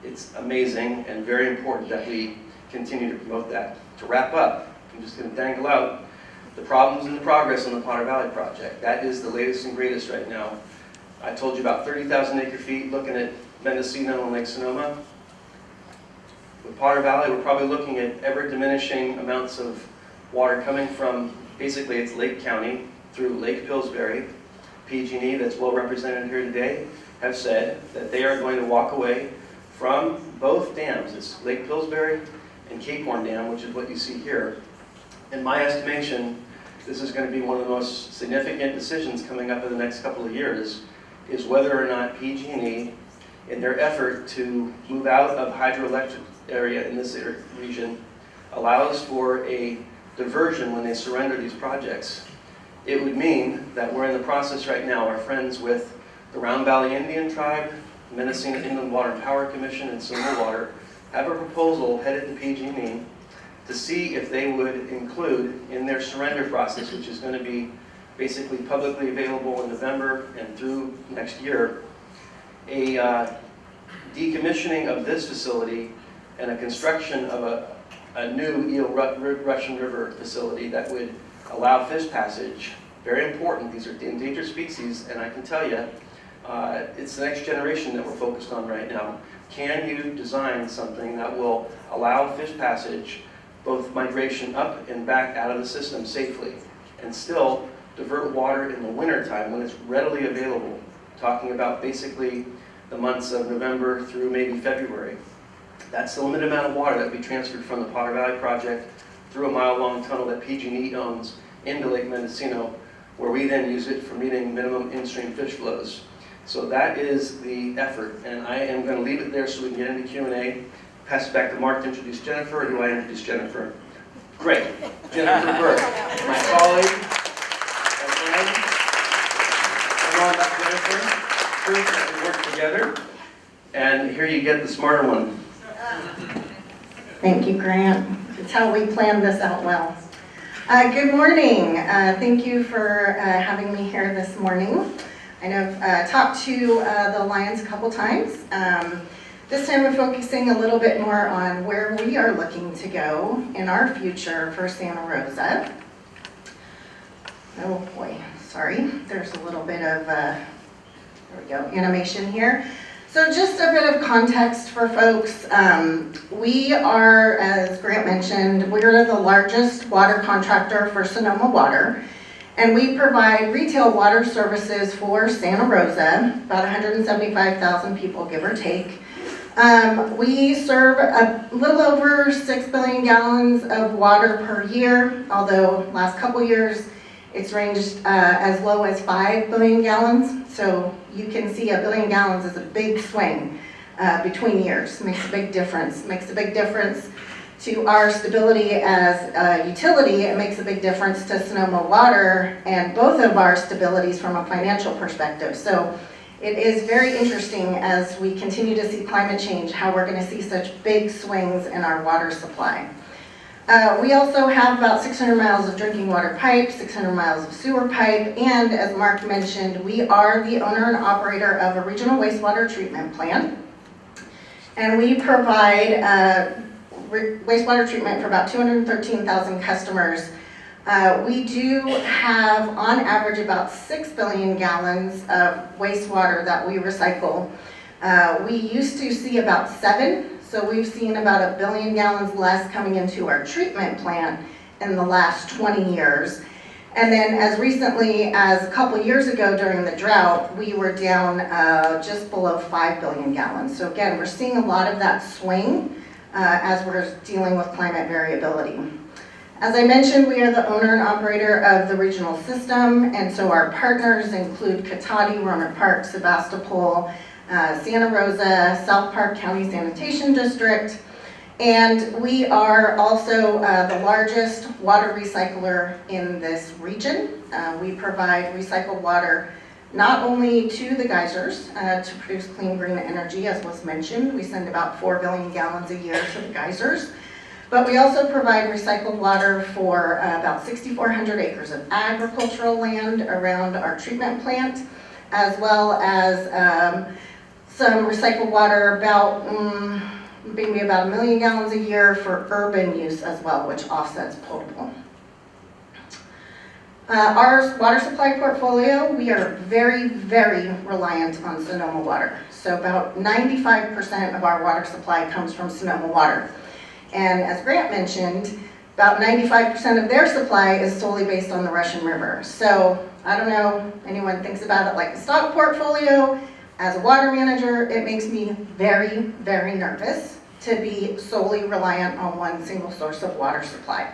It's amazing and very important that we continue to promote that. To wrap up, I'm just going to dangle out the problems and the progress on the Potter Valley project. That is the latest and greatest right now. I told you about 30,000 acre-feet looking at Mendocino and Lake Sonoma. With Potter Valley, we're probably looking at ever diminishing amounts of water coming from, basically it's Lake County through Lake Pillsbury. PG&E, that's well represented here today, have said that they are going to walk away from both dams. It's Lake Pillsbury and Cape Horn Dam, which is what you see here. In my estimation, this is going to be one of the most significant decisions coming up in the next couple of years, is whether or not PG&E, in their effort to move out of hydroelectric area in this region, allows for a diversion when they surrender these projects. It would mean that we're in the process right now, our friends with the Round Valley Indian Tribe, Mendocino Inland Water and Power Commission, and Sonoma Water have a proposal headed to PG&E to see if they would include in their surrender process, which is going to be basically publicly available in November and through next year, a decommissioning of this facility and a construction of a new Eel Russian River facility that would allow fish passage. Very important. These are endangered species, and I can tell you, it's the next generation that we're focused on right now. Can you design something that will allow fish passage, both migration up and back out of the system safely, and still divert water in the wintertime when it's readily available? Talking about basically the months of November through maybe February. That's the limited amount of water that will be transferred from the Potter Valley project through a mile-long tunnel that PG&E owns into Lake Mendocino, where we then use it for meeting minimum in-stream fish flows. So that is the effort, and I am going to leave it there so we can get into Q&A. Pass it back to Mark to introduce Jennifer, or do I introduce Jennifer? Great. Jennifer Burke, my colleague, my friend. Come on up, Jennifer. Proof that we work together. And here you get the smarter one. Thank you, Grant. It's how we planned this out well. Good morning. Thank you for having me here this morning. I know I've talked to the Alliance a couple times. This time we're focusing a little bit more on where we are looking to go in our future for Santa Rosa. Oh boy, sorry. There's a little bit of, there we go, animation here. So just a bit of context for folks. We are, as Grant mentioned, we're the largest water contractor for Sonoma Water, and we provide retail water services for Santa Rosa, about 175,000 people, give or take. We serve a little over 6 billion gallons of water per year, although last couple years it's ranged as low as 5 billion gallons. So you can see 1 billion gallons is a big swing. between years. Makes a big difference. Makes a big difference to our stability as a utility. It makes a big difference to Sonoma Water and both of our stabilities from a financial perspective. So it is very interesting as we continue to see climate change, how we're going to see such big swings in our water supply. We also have about 600 miles of drinking water pipe, 600 miles of sewer pipe, and as Mark mentioned, we are the owner and operator of a regional wastewater treatment plant. And we provide wastewater treatment for about 213,000 customers. We do have, on average, about 6 billion gallons of wastewater that we recycle. We used to see about 7, so we've seen about 1 billion gallons less coming into our treatment plant in the last 20 years. And then as recently as a couple years ago during the drought, we were down just below 5 billion gallons. So again, we're seeing a lot of that swing as we're dealing with climate variability. As I mentioned, we are the owner and operator of the regional system, and so our partners include Cotati, Roanoke Park, Sebastopol, Santa Rosa, South Park County Sanitation District, and we are also the largest water recycler in this region. We provide recycled water not only to the geysers to produce clean green energy, as was mentioned. We send about 4 billion gallons a year to the geysers. But we also provide recycled water for about 6,400 acres of agricultural land around our treatment plant, as well as some recycled water, maybe about 1 million gallons a year for urban use as well, which offsets potable. Our water supply portfolio, we are very, very reliant on Sonoma Water. So about 95% of our water supply comes from Sonoma Water. And as Grant mentioned, about 95% of their supply is solely based on the Russian River. So I don't know, anyone thinks about it like a stock portfolio. As a water manager, it makes me very, very nervous to be solely reliant on one single source of water supply.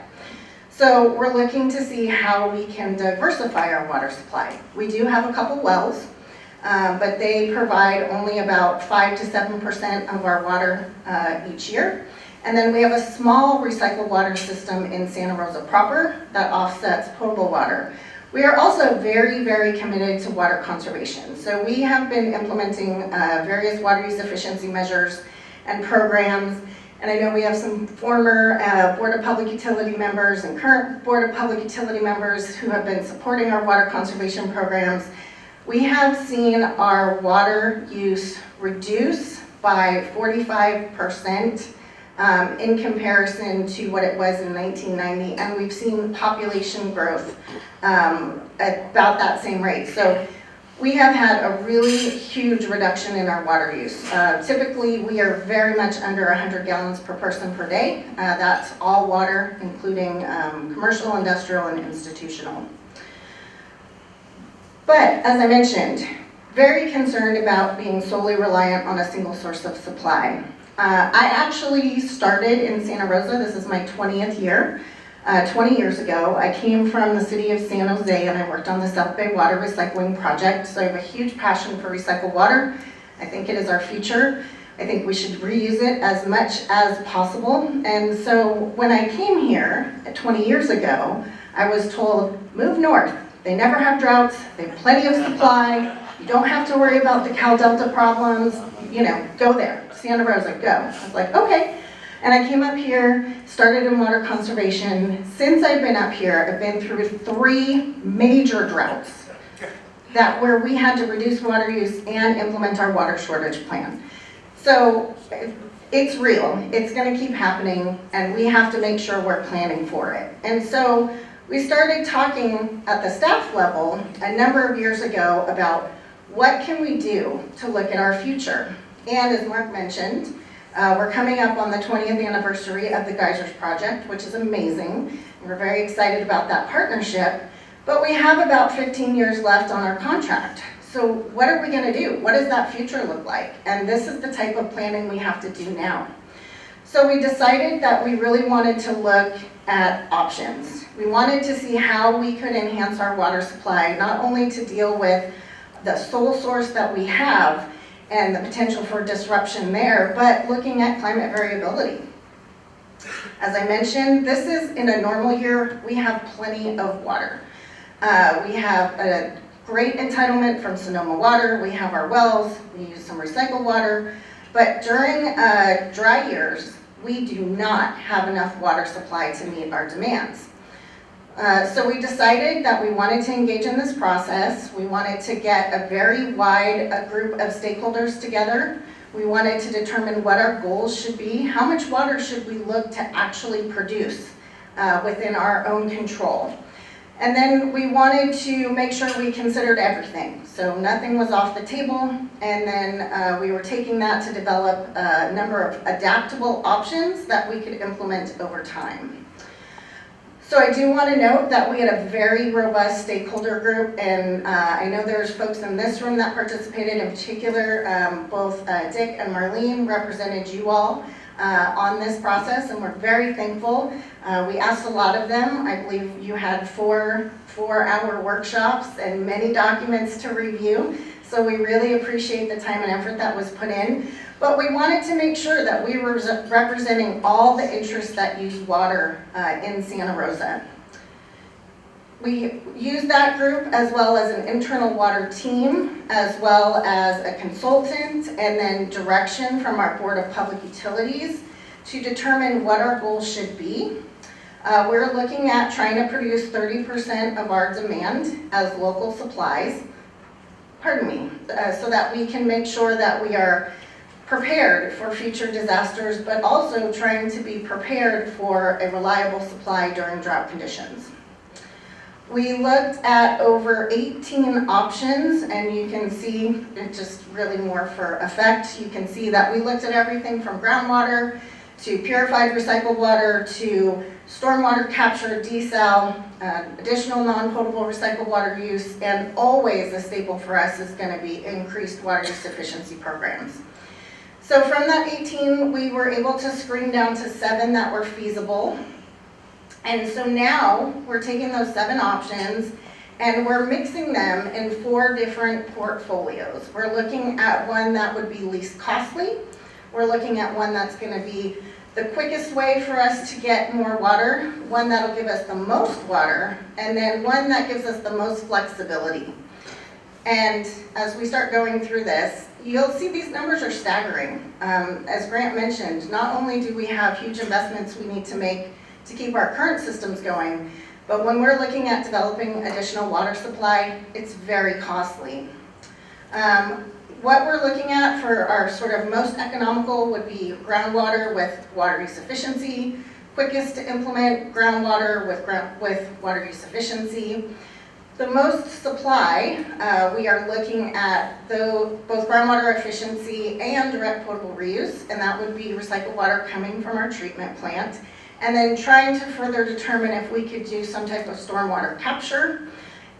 So we're looking to see how we can diversify our water supply. We do have a couple wells, but they provide only about 5 to 7% of our water each year. And then we have a small recycled water system in Santa Rosa proper that offsets potable water. We are also very, very committed to water conservation. So we have been implementing various water use efficiency measures and programs. And I know we have some former Board of Public Utility members and current Board of Public Utility members who have been supporting our water conservation programs. We have seen our water use reduce by 45%. In comparison to what it was in 1990, and we've seen population growth at about that same rate. So we have had a really huge reduction in our water use. Typically, we are very much under 100 gallons per person per day. That's all water, including commercial, industrial, and institutional. But as I mentioned, very concerned about being solely reliant on a single source of supply. I actually started in Santa Rosa. This is my 20th year. 20 years ago, I came from the city of San Jose and I worked on the South Bay Water Recycling Project. So I have a huge passion for recycled water. I think it is our future. I think we should reuse it as much as possible. And so when I came here 20 years ago, I was told, move north. They never have droughts. They have plenty of supply. You don't have to worry about the Cal Delta problems. You know, go there. Santa Rosa, go. I was like, okay. And I came up here, started in water conservation. Since I've been up here, I've been through 3 major droughts where we had to reduce water use and implement our water shortage plan. So it's real. It's going to keep happening, and we have to make sure we're planning for it. And so we started talking at the staff level a number of years ago about what can we do to look at our future. And as Mark mentioned, we're coming up on the 20th anniversary of the Geysers Project, which is amazing. We're very excited about that partnership, but we have about 15 years left on our contract. So what are we going to do? What does that future look like? And this is the type of planning we have to do now. So we decided that we really wanted to look at options. We wanted to see how we could enhance our water supply, not only to deal with the sole source that we have, and the potential for disruption there, but looking at climate variability. As I mentioned, this is in a normal year, we have plenty of water. We have a great entitlement from Sonoma Water, we have our wells, we use some recycled water, but during dry years, we do not have enough water supply to meet our demands. So we decided that we wanted to engage in this process. We wanted to get a very wide group of stakeholders together. We wanted to determine what our goals should be. How much water should we look to actually produce within our own control? And then we wanted to make sure we considered everything. So nothing was off the table. And then we were taking that to develop a number of adaptable options that we could implement over time. So I do want to note that we had a very robust stakeholder group, and I know there's folks in this room that participated. In particular, both Dick and Marlene represented you all on this process, and we're very thankful. We asked a lot of them. I believe you had four-hour workshops and many documents to review. So we really appreciate the time and effort that was put in. But we wanted to make sure that we were representing all the interests that use water in Santa Rosa. We used that group as well as an internal water team, as well as a consultant, and then direction from our Board of Public Utilities to determine what our goals should be. We're looking at trying to produce 30% of our demand as local supplies, so that we can make sure that we are prepared for future disasters, but also trying to be prepared for a reliable supply during drought conditions. We looked at over 18 options, and you can see, it just really more for effect, you can see that we looked at everything from groundwater to purified recycled water to stormwater capture, desal, additional non-potable recycled water use, and always a staple for us is going to be increased water use efficiency programs. So from that 18, we were able to screen down to 7 that were feasible. And so now we're taking those 7 options and we're mixing them in 4 different portfolios. We're looking at one that would be least costly. We're looking at one that's going to be the quickest way for us to get more water, one that'll give us the most water, and then one that gives us the most flexibility. And as we start going through this, you'll see these numbers are staggering. As Grant mentioned, not only do we have huge investments we need to make to keep our current systems going, but when we're looking at developing additional water supply, it's very costly. What we're looking at for our sort of most economical would be groundwater with water use efficiency, quickest to implement groundwater with water use efficiency. The most supply, we are looking at both groundwater efficiency and direct potable reuse, and that would be recycled water coming from our treatment plant, and then trying to further determine if we could do some type of stormwater capture.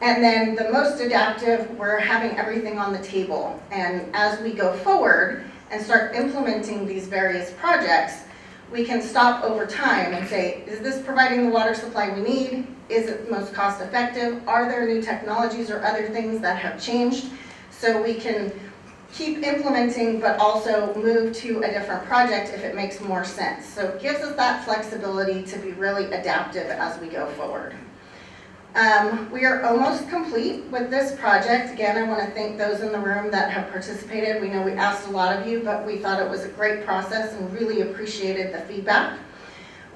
And then the most adaptive, we're having everything on the table. And as we go forward and start implementing these various projects, we can stop over time and say, is this providing the water supply we need? Is it most cost effective? Are there new technologies or other things that have changed? So we can keep implementing, but also move to a different project if it makes more sense. So it gives us that flexibility to be really adaptive as we go forward. We are almost complete with this project. Again, I want to thank those in the room that have participated. We know we asked a lot of you, but we thought it was a great process and really appreciated the feedback.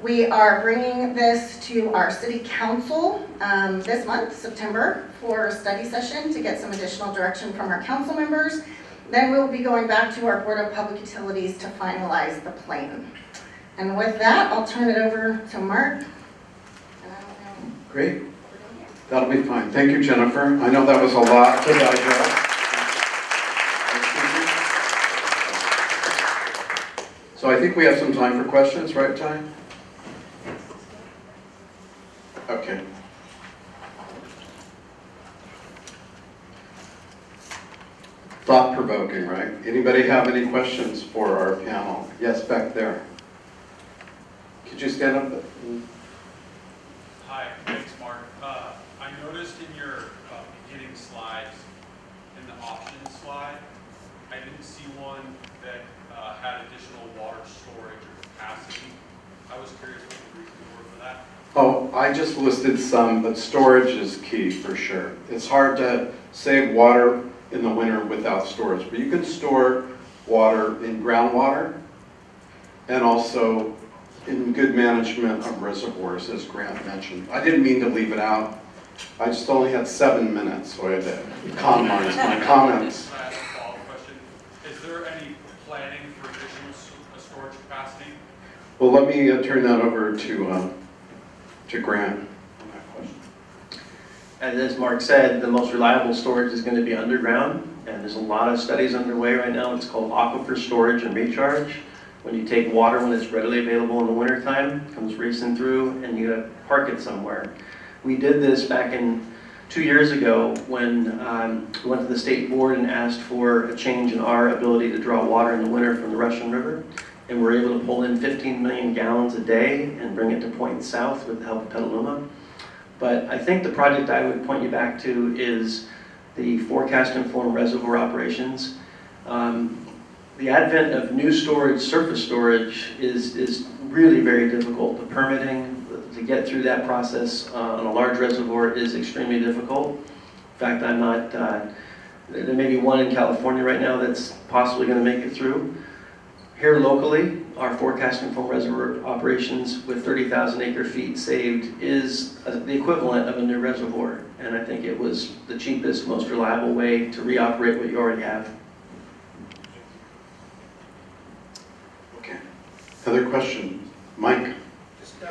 We are bringing this to our city council this month, September, for a study session to get some additional direction from our council members. Then we'll be going back to our Board of Public Utilities to finalize the plan. And with that, I'll turn it over to Mark. Great. That'll be fine. Thank you, Jennifer. I know that was a lot to digest. So I think we have some time for questions, right, Ty? Okay. Thought-provoking, right? Anybody have any questions for our panel? Yes, back there. Could you stand up? Hi, thanks, Mark. I noticed in your beginning slides, in the options slide, I didn't see one that had additional water storage or capacity. I was curious what the reasons were for that. Oh, I just listed some, but storage is key for sure. It's hard to save water in the winter without storage, but you can store water in groundwater and also in good management of reservoirs, as Grant mentioned. I didn't mean to leave it out. I just only had 7 minutes, so I had to economize my comments. I have a follow-up question. Is there any planning for additional storage capacity? Well, let me turn that over to Grant on that question. And as Mark said, the most reliable storage is going to be underground, and there's a lot of studies underway right now. It's called aquifer storage and recharge. When you take water when it's readily available in the wintertime, it comes racing through, and you gotta park it somewhere. We did this back in 2 years ago when we went to the state board and asked for a change in our ability to draw water in the winter from the Russian River. And we're able to pull in 15 million gallons a day and bring it to Point South with the help of Petaluma. But I think the project I would point you back to is the forecast-informed reservoir operations. The advent of new storage, surface storage, is really very difficult. The permitting to get through that process on a large reservoir is extremely difficult. In fact, I'm not, there may be one in California right now that's possibly going to make it through. Here locally, our forecast-informed reservoir operations with 30,000 acre-feet saved is the equivalent of a new reservoir. And I think it was the cheapest, most reliable way to reoperate what you already have. Other question? Mike? Just,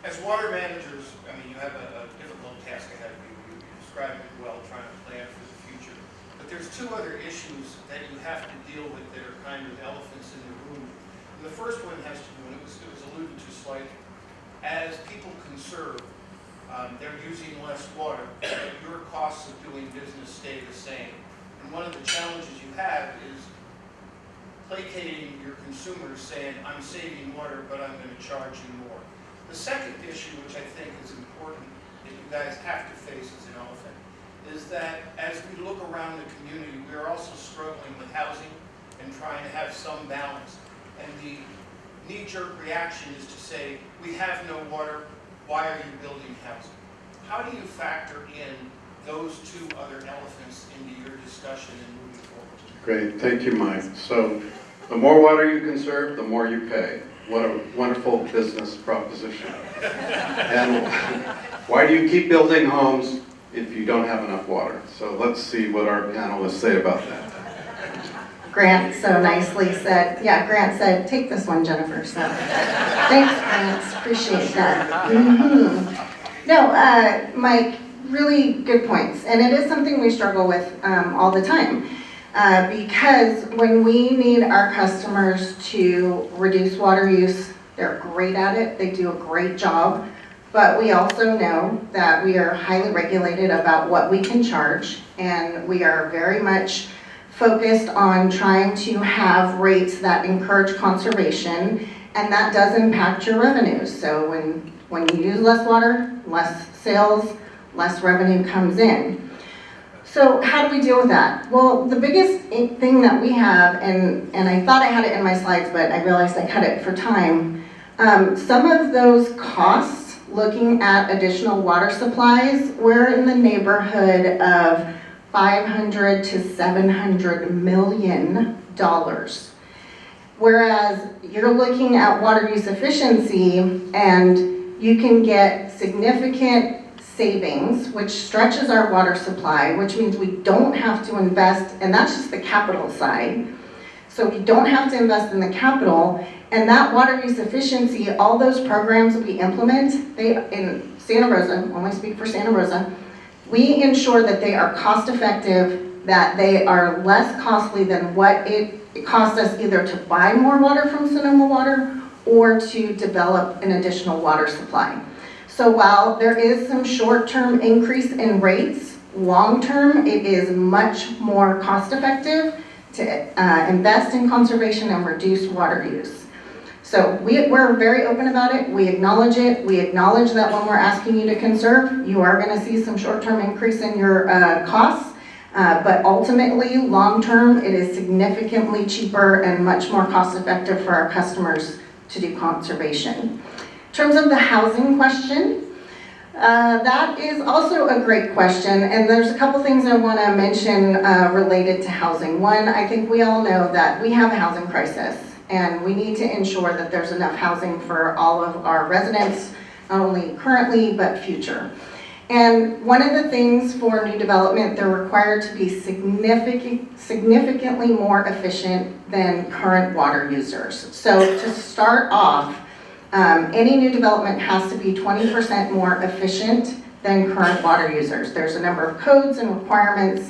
as water managers, I mean, you have a difficult task ahead of you. You described it well, trying to plan for the future. But there's two other issues that you have to deal with that are kind of elephants in the room. And the first one has to do, and it was alluded to slightly, as people conserve, they're using less water, but your costs of doing business stay the same. And one of the challenges you have is placating your consumers saying, I'm saving water, but I'm going to charge you more. The second issue, which I think is important, that you guys have to face as an elephant, is that as we look around the community, we are also struggling with housing and trying to have some balance. And the knee-jerk reaction is to say, we have no water, why are you building housing? How do you factor in those two other elephants into your discussion and moving forward? Great, thank you, Mike. So the more water you conserve, the more you pay. What a wonderful business proposition. And why do you keep building homes if you don't have enough water? So let's see what our panelists say about that. Grant so nicely said, yeah, Grant said, take this one, Jennifer. So thanks, Grant, appreciate that. No, Mike, really good points. And it is something we struggle with all the time. Because when we need our customers to reduce water use, they're great at it, they do a great job, but we also know that we are highly regulated about what we can charge, and we are very much focused on trying to have rates that encourage conservation, and that does impact your revenues. So when you use less water, less sales, less revenue comes in. So how do we deal with that? Well, the biggest thing that we have, and I thought I had it in my slides, but I realized I cut it for time. Some of those costs, looking at additional water supplies, we're in the neighborhood of $500 to $700 million. Whereas you're looking at water use efficiency, and you can get significant savings, which stretches our water supply, which means we don't have to invest, and that's just the capital side. So we don't have to invest in the capital, and that water use efficiency, all those programs we implement, they in Santa Rosa, when we speak for Santa Rosa, we ensure that they are cost effective, that they are less costly than what it costs us either to buy more water from Sonoma Water or to develop an additional water supply. So while there is some short-term increase in rates, long-term it is much more cost-effective to invest in conservation and reduce water use. So we're very open about it. We acknowledge it. We acknowledge that when we're asking you to conserve, you are going to see some short-term increase in your costs. But ultimately, long-term, it is significantly cheaper and much more cost-effective for our customers to do conservation. In terms of the housing question, that is also a great question, and there's a couple things I want to mention related to housing. One, I think we all know that we have a housing crisis, and we need to ensure that there's enough housing for all of our residents, not only currently, but future. And one of the things for new development, they're required to be significantly more efficient than current water users. So to start off, any new development has to be 20% more efficient than current water users. There's a number of codes and requirements.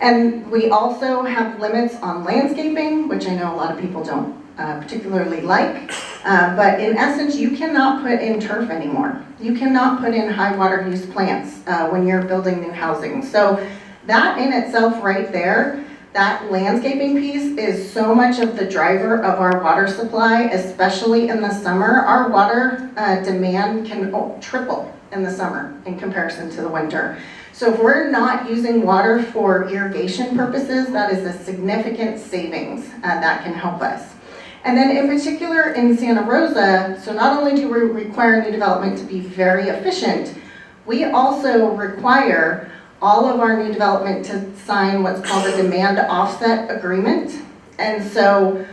And we also have limits on landscaping, which I know a lot of people don't particularly like. But in essence, you cannot put in turf anymore. You cannot put in high water use plants when you're building new housing. So that in itself right there, that landscaping piece is so much of the driver of our water supply, especially in the summer. Our water demand can triple in the summer in comparison to the winter. So if we're not using water for irrigation purposes, that is a significant savings that can help us. And then in particular in Santa Rosa, so not only do we require new development to be very efficient, we also require all of our new development to sign what's called a demand offset agreement. And so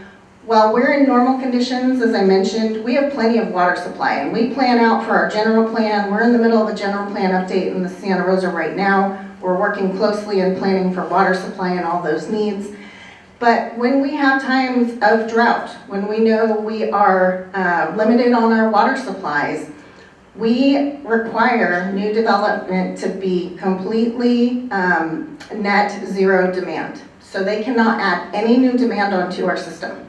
while we're in normal conditions, as I mentioned, we have plenty of water supply, and we plan out for our general plan. We're in the middle of a general plan update in the Santa Rosa right now. We're working closely and planning for water supply and all those needs. But when we have times of drought, when we know we are limited on our water supplies, we require new development to be completely net zero demand. So they cannot add any new demand onto our system.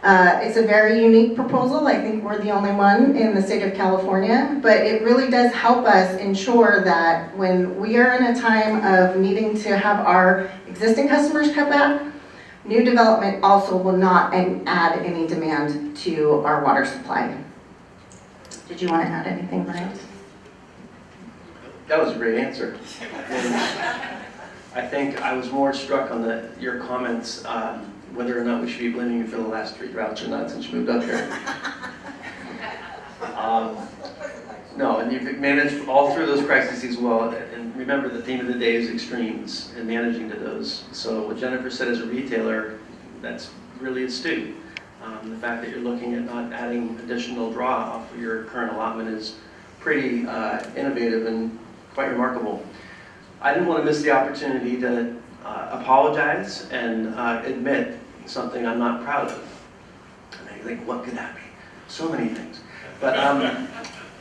It's a very unique proposal. I think we're the only one in the state of California, but it really does help us ensure that when we are in a time of needing to have our existing customers cut back, new development also will not add any demand to our water supply. Did you want to add anything, Brian? That was a great answer. And I think I was more struck on your comments, whether or not we should be blaming you for the last 3 droughts or not since you moved up here. No, and you've managed all through those crises well. And remember, the theme of the day is extremes and managing to those. So what Jennifer said as a retailer, that's really astute. The fact that you're looking at not adding additional draw off of your current allotment is pretty innovative and quite remarkable. I didn't want to miss the opportunity to apologize and admit something I'm not proud of. And I think, what could that be? So many things. But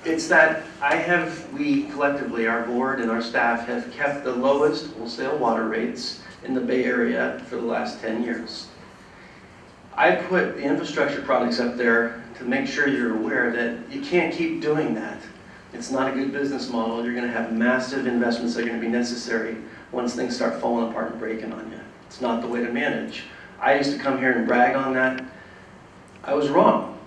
it's that we collectively, our board and our staff, have kept the lowest wholesale water rates in the Bay Area for the last 10 years. I put the infrastructure projects up there to make sure you're aware that you can't keep doing that. It's not a good business model. You're going to have massive investments that are going to be necessary once things start falling apart and breaking on you. It's not the way to manage. I used to come here and brag on that. I was wrong.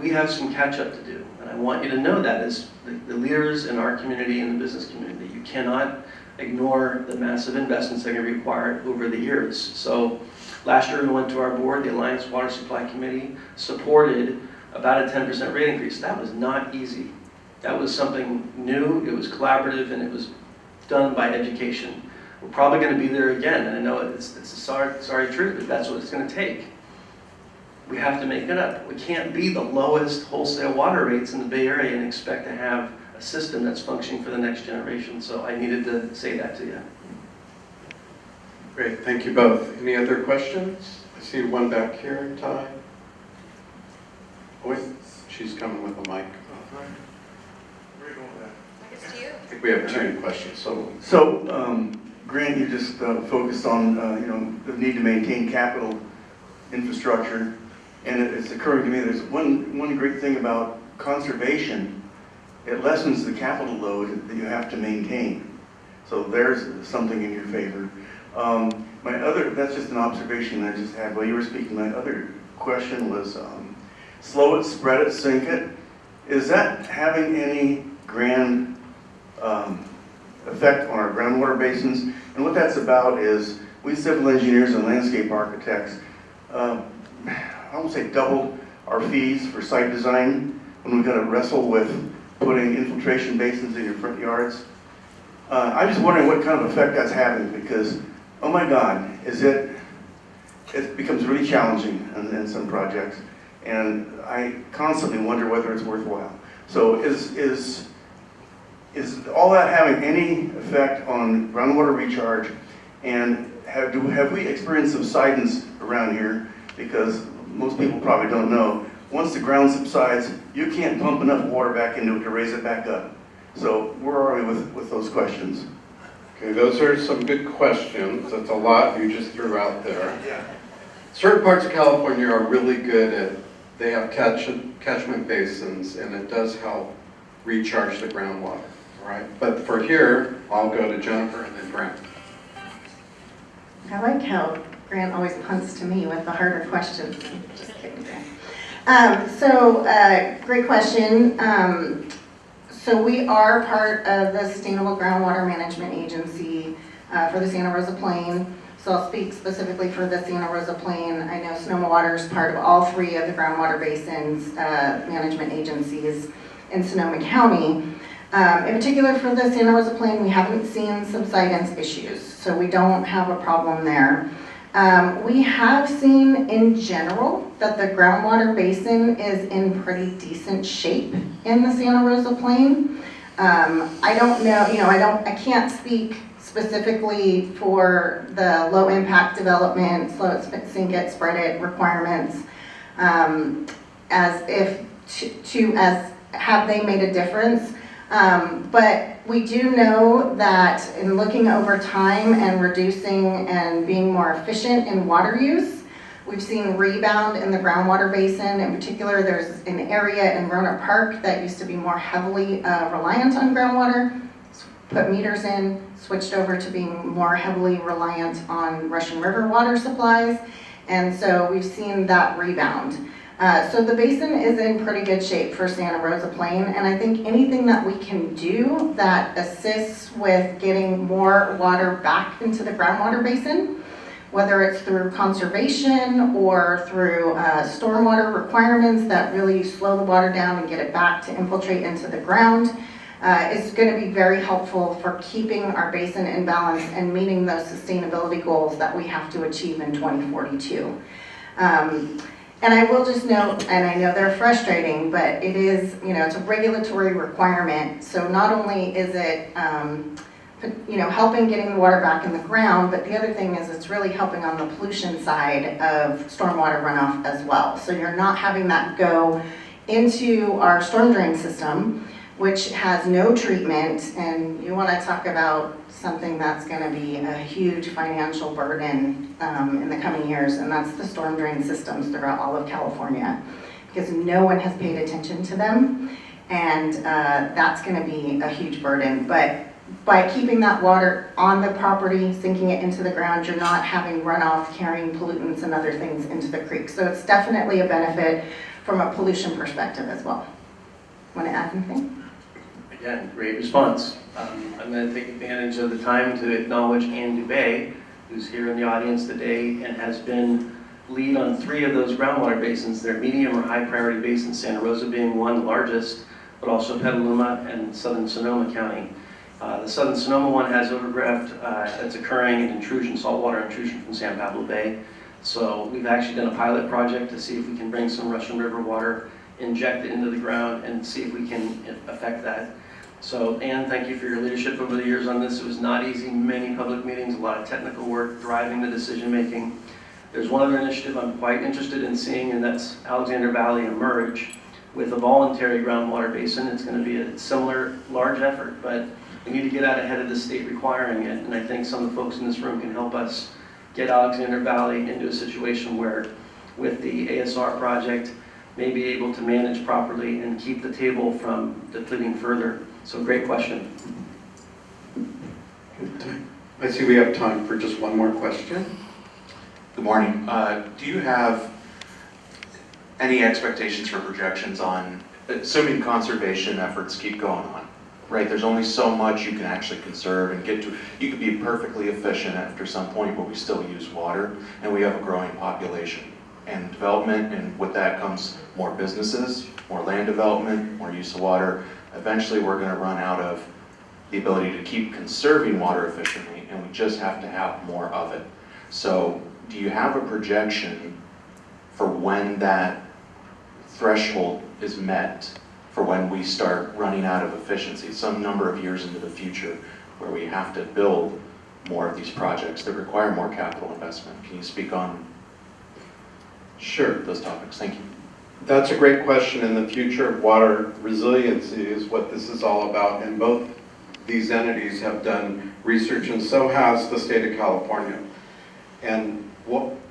We have some catch up to do. And I want you to know that as the leaders in our community and the business community. You cannot ignore the massive investments that are going to be required over the years. So last year we went to our board, the Alliance Water Supply Committee supported about a 10% rate increase. That was not easy. That was something new, it was collaborative, and it was done by education. We're probably going to be there again, and I know it's a sorry truth, but that's what it's going to take. We have to make it up. We can't be the lowest wholesale water rates in the Bay Area and expect to have a system that's functioning for the next generation. So I needed to say that to you. Great, thank you both. Any other questions? I see one back here, Ty. Oh wait, she's coming with a mic. Where are you going with that? I guess to you. I think we have 2 questions, So, Grant, you just focused on, the need to maintain capital infrastructure, and it's occurring to me, there's one great thing about conservation. It lessens the capital load that you have to maintain. So there's something in your favor. That's just an observation I just had while you were speaking. My other question was, slow it, spread it, sink it. Is that having any grand effect on our groundwater basins? And what that's about is, we civil engineers and landscape architects, I won't say doubled our fees for site design when we've got to wrestle with putting infiltration basins in your front yards. I'm just wondering what kind of effect that's having, because, oh my God, it becomes really challenging in some projects, and I constantly wonder whether it's worthwhile. So is all that having any effect on groundwater recharge, and have we experienced subsidence around here? Because most people probably don't know, once the ground subsides, you can't pump enough water back into it to raise it back up. So where are we with those questions? Okay, those are some good questions. That's a lot you just threw out there. Certain parts of California are really good at, they have catchment basins, and it does help recharge the groundwater, all right? But for here, I'll go to Jennifer and then Grant. I like how Grant always punts to me with the harder questions. Just kidding, Grant. Great question. So we are part of the Sustainable Groundwater Management Agency for the Santa Rosa Plain. So I'll speak specifically for the Santa Rosa Plain. I know Sonoma Water is part of all three of the groundwater basins management agencies in Sonoma County. In particular for the Santa Rosa Plain, we haven't seen subsidence issues, so we don't have a problem there. We have seen in general that the groundwater basin is in pretty decent shape in the Santa Rosa Plain. I don't know, I can't speak specifically for the low impact development, slow it, sink it, spread it requirements, as have they made a difference? But we do know that in looking over time and reducing and being more efficient in water use, we've seen rebound in the groundwater basin. In particular, there's an area in Rohnert Park that used to be more heavily reliant on groundwater, put meters in, switched over to being more heavily reliant on Russian River water supplies. And so we've seen that rebound. So the basin is in pretty good shape for Santa Rosa Plain, and I think anything that we can do that assists with getting more water back into the groundwater basin, whether it's through conservation or through stormwater requirements that really slow the water down and get it back to infiltrate into the ground, is going to be very helpful for keeping our basin in balance and meeting those sustainability goals that we have to achieve in 2042. And I will just note, and I know they're frustrating, but it is, it's a regulatory requirement. So not only is it, helping getting the water back in the ground, but the other thing is it's really helping on the pollution side of stormwater runoff as well. So you're not having that go into our storm drain system, which has no treatment, and you want to talk about something that's going to be a huge financial burden in the coming years, and that's the storm drain systems throughout all of California, because no one has paid attention to them, and that's going to be a huge burden. But by keeping that water on the property, sinking it into the ground, you're not having runoff carrying pollutants and other things into the creek. So it's definitely a benefit from a pollution perspective as well. Want to add anything? Again, great response. I'm going to take advantage of the time to acknowledge Ann Dubay, who's here in the audience today and has been lead on 3 of those groundwater basins. They're medium or high priority basins, Santa Rosa being one, the largest, but also Petaluma and southern Sonoma County. The southern Sonoma one has overdraft that's occurring, an intrusion, saltwater intrusion from San Pablo Bay. So we've actually done a pilot project to see if we can bring some Russian River water, inject it into the ground, and see if we can affect that. So, Ann, thank you for your leadership over the years on this. It was not easy, many public meetings, a lot of technical work driving the decision making. There's one other initiative I'm quite interested in seeing, and that's Alexander Valley emerge with a voluntary groundwater basin. It's going to be a similar large effort, but we need to get out ahead of the state requiring it, and I think some of the folks in this room can help us get Alexander Valley into a situation where, with the ASR project, may be able to manage properly and keep the table from depleting further. So great question. I see we have time for just one more question. Good morning. Do you have any expectations for projections on, assuming conservation efforts keep going on, right? There's only so much you can actually conserve and get to. You could be perfectly efficient after some point, but we still use water, and we have a growing population. And development, and with that comes more businesses, more land development, more use of water. Eventually, we're going to run out of the ability to keep conserving water efficiently, and we just have to have more of it. So, do you have a projection for when that threshold is met, for when we start running out of efficiency, some number of years into the future, where we have to build more of these projects that require more capital investment? Can you speak on those topics? Thank you. That's a great question, and the future of water resiliency is what this is all about, and both these entities have done research, and so has the state of California. And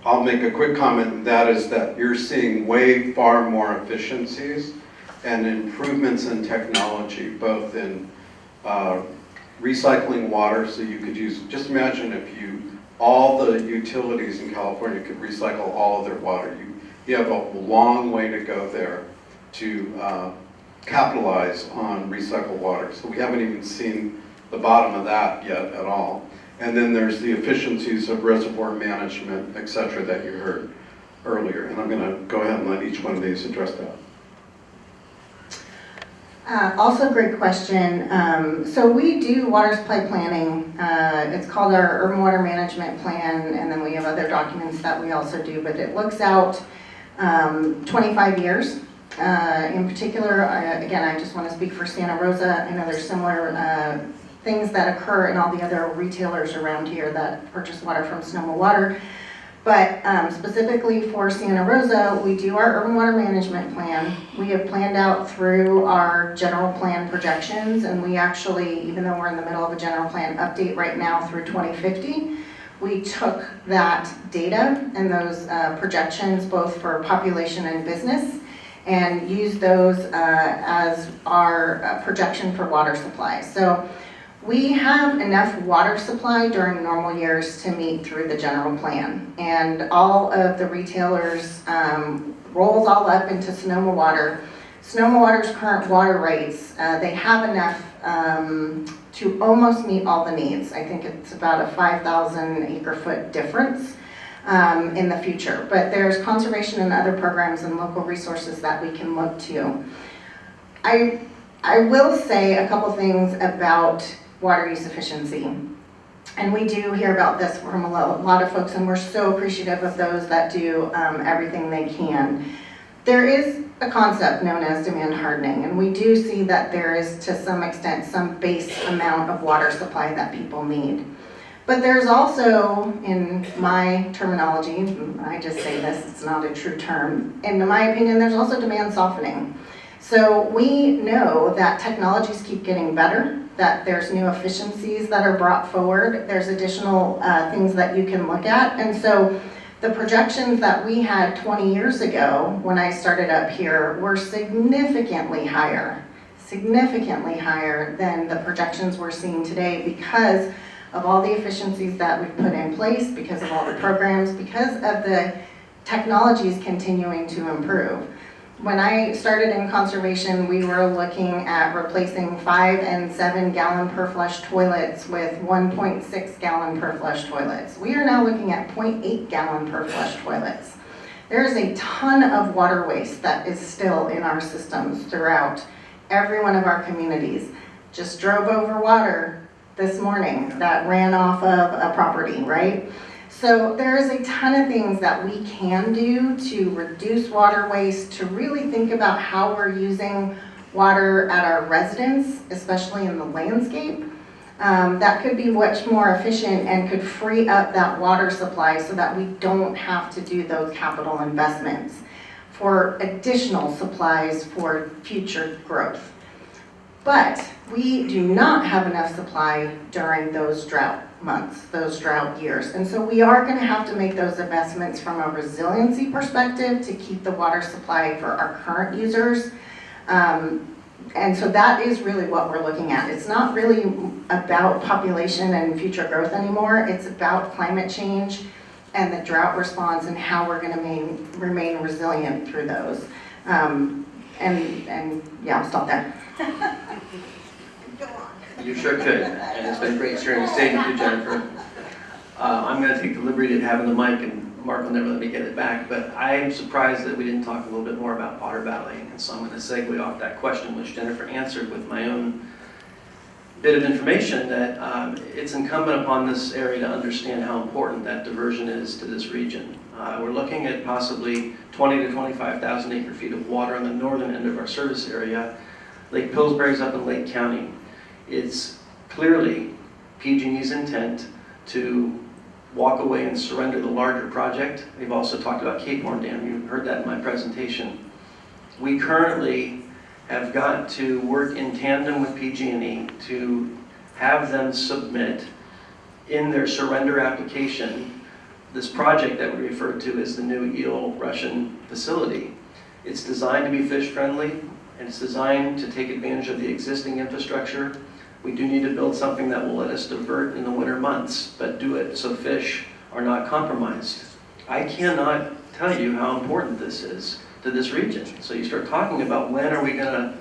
I'll make a quick comment, and that is that you're seeing way far more efficiencies and improvements in technology, both in recycling water, so you could use, just imagine if all the utilities in California could recycle all of their water. You have a long way to go there to capitalize on recycled water. So we haven't even seen the bottom of that yet at all. And then there's the efficiencies of reservoir management, et cetera, that you heard earlier. And I'm going to go ahead and let each one of these address that. Also great question. So we do water supply planning. It's called our urban water management plan, and then we have other documents that we also do, but it looks out 25 years. In particular, again, I just want to speak for Santa Rosa. I know there's similar things that occur in all the other retailers around here that purchase water from Sonoma Water. But specifically for Santa Rosa, we do our urban water management plan. We have planned out through our general plan projections, and we actually, even though we're in the middle of a general plan update right now through 2050, we took that data and those projections both for population and business and used those as our projection for water supply. So we have enough water supply during normal years to meet through the general plan. And all of the retailers rolls all up into Sonoma Water. Sonoma Water's current water rates, they have enough to almost meet all the needs. I think it's about a 5,000 acre foot difference in the future. But there's conservation and other programs and local resources that we can look to. I will say a couple things about water use efficiency. And we do hear about this from a lot of folks, and we're so appreciative of those that do everything they can. There is a concept known as demand hardening, and we do see that there is, to some extent, some base amount of water supply that people need. But there's also, in my terminology, I just say this, it's not a true term, in my opinion, there's also demand softening. So we know that technologies keep getting better, that there's new efficiencies that are brought forward, there's additional things that you can look at. And so the projections that we had 20 years ago when I started up here were significantly higher than the projections we're seeing today because of all the efficiencies that we've put in place, because of all the programs, because of the technologies continuing to improve. When I started in conservation, we were looking at replacing 5 and 7 gallon per flush toilets with 1.6 gallon per flush toilets. We are now looking at 0.8 gallon per flush toilets. There is a ton of water waste that is still in our systems throughout every one of our communities. Just drove over water this morning that ran off of a property, right? So there is a ton of things that we can do to reduce water waste, to really think about how we're using water at our residence, especially in the landscape. That could be much more efficient and could free up that water supply so that we don't have to do those capital investments for additional supplies for future growth. But we do not have enough supply during those drought months, those drought years. And so we are going to have to make those investments from a resiliency perspective to keep the water supply for our current users. And so that is really what we're looking at. It's not really about population and future growth anymore. It's about climate change and the drought response and how we're going to remain resilient through those. And yeah, I'll stop there. Go on. You sure could, and it's been great sharing the stage with you, Jennifer. I'm going to take the liberty of having the mic, and Mark will never let me get it back, but I am surprised that we didn't talk a little bit more about Potter Valley, and so I'm going to segue off that question, which Jennifer answered with my own bit of information, that it's incumbent upon this area to understand how important that diversion is to this region. We're looking at possibly 20 to 25,000 acre feet of water on the northern end of our service area. Lake Pillsbury's up in Lake County. It's clearly PG&E's intent to walk away and surrender the larger project. They've also talked about Cape Horn Dam. You heard that in my presentation. We currently have got to work in tandem with PG&E to have them submit in their surrender application this project that we refer to as the new Eel Russian facility. It's designed to be fish friendly, and it's designed to take advantage of the existing infrastructure. We do need to build something that will let us divert in the winter months, but do it so fish are not compromised. I cannot tell you how important this is to this region. So you start talking about when are we going to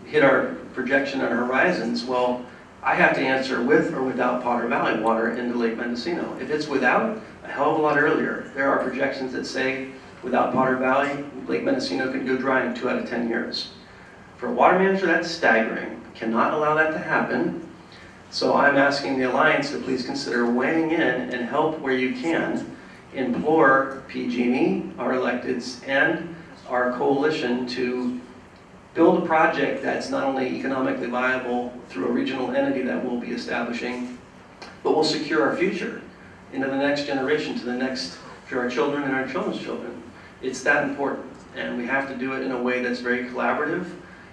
hit our projection on horizons. Well, I have to answer with or without Potter Valley water into Lake Mendocino. If it's without, a hell of a lot earlier. There are projections that say without Potter Valley, Lake Mendocino could go dry in 2 out of 10 years. For a water manager, that's staggering. Cannot allow that to happen. So I'm asking the Alliance to please consider weighing in and help where you can. Implore PG&E, our electeds, and our coalition to build a project that's not only economically viable through a regional entity that we'll be establishing, but will secure our future into the next generation, to our children and our children's children. It's that important, and we have to do it in a way that's very collaborative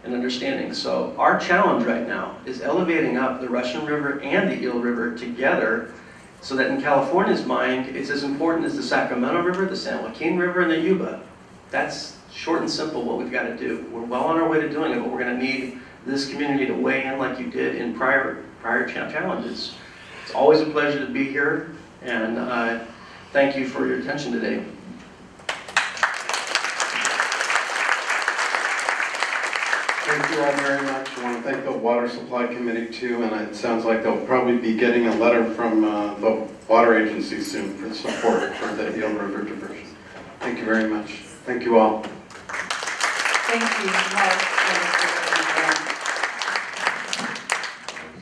and understanding. So our challenge right now is elevating up the Russian River and the Eel River together so that in California's mind, it's as important as the Sacramento River, the San Joaquin River, and the Yuba. That's short and simple what we've got to do. We're well on our way to doing it, but we're going to need this community to weigh in like you did in prior challenges. It's always a pleasure to be here, and thank you for your attention today. Thank you all very much. I want to thank the Water Supply Committee too, and it sounds like they'll probably be getting a letter from the Water Agency soon for support for the Eel River diversion. Thank you very much. Thank you all. Thank you, Mark.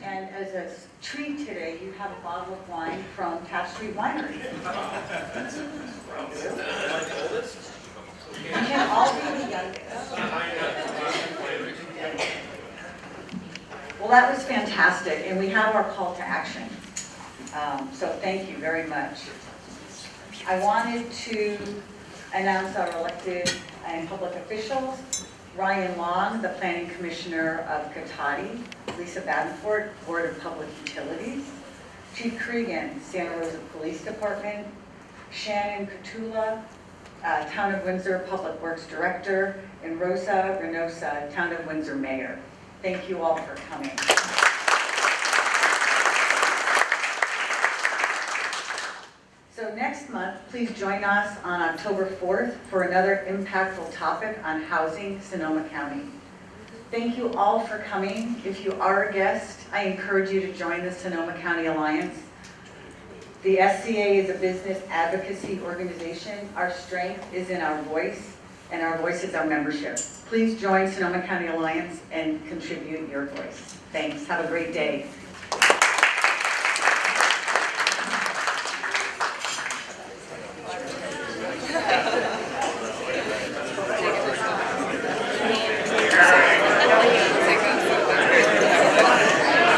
And as a treat today, you have a bottle of wine from Taft Street Winery. You can all be the youngest. Well, that was fantastic, and we have our call to action. So thank you very much. I wanted to announce our elected and public officials. Ryan Long, the Planning Commissioner of Cotati. Lisa Badenford, Board of Public Utilities. Chief Cregan, Santa Rosa Police Department. Shannon Catula, Town of Windsor Public Works Director. And Rosa Reynosa, Town of Windsor Mayor. Thank you all for coming. So next month, please join us on October 4th for another impactful topic on housing, Sonoma County. Thank you all for coming. If you are a guest, I encourage you to join the Sonoma County Alliance. The SCA is a business advocacy organization. Our strength is in our voice, and our voice is our membership. Please join Sonoma County Alliance and contribute your voice. Thanks. Have a great day.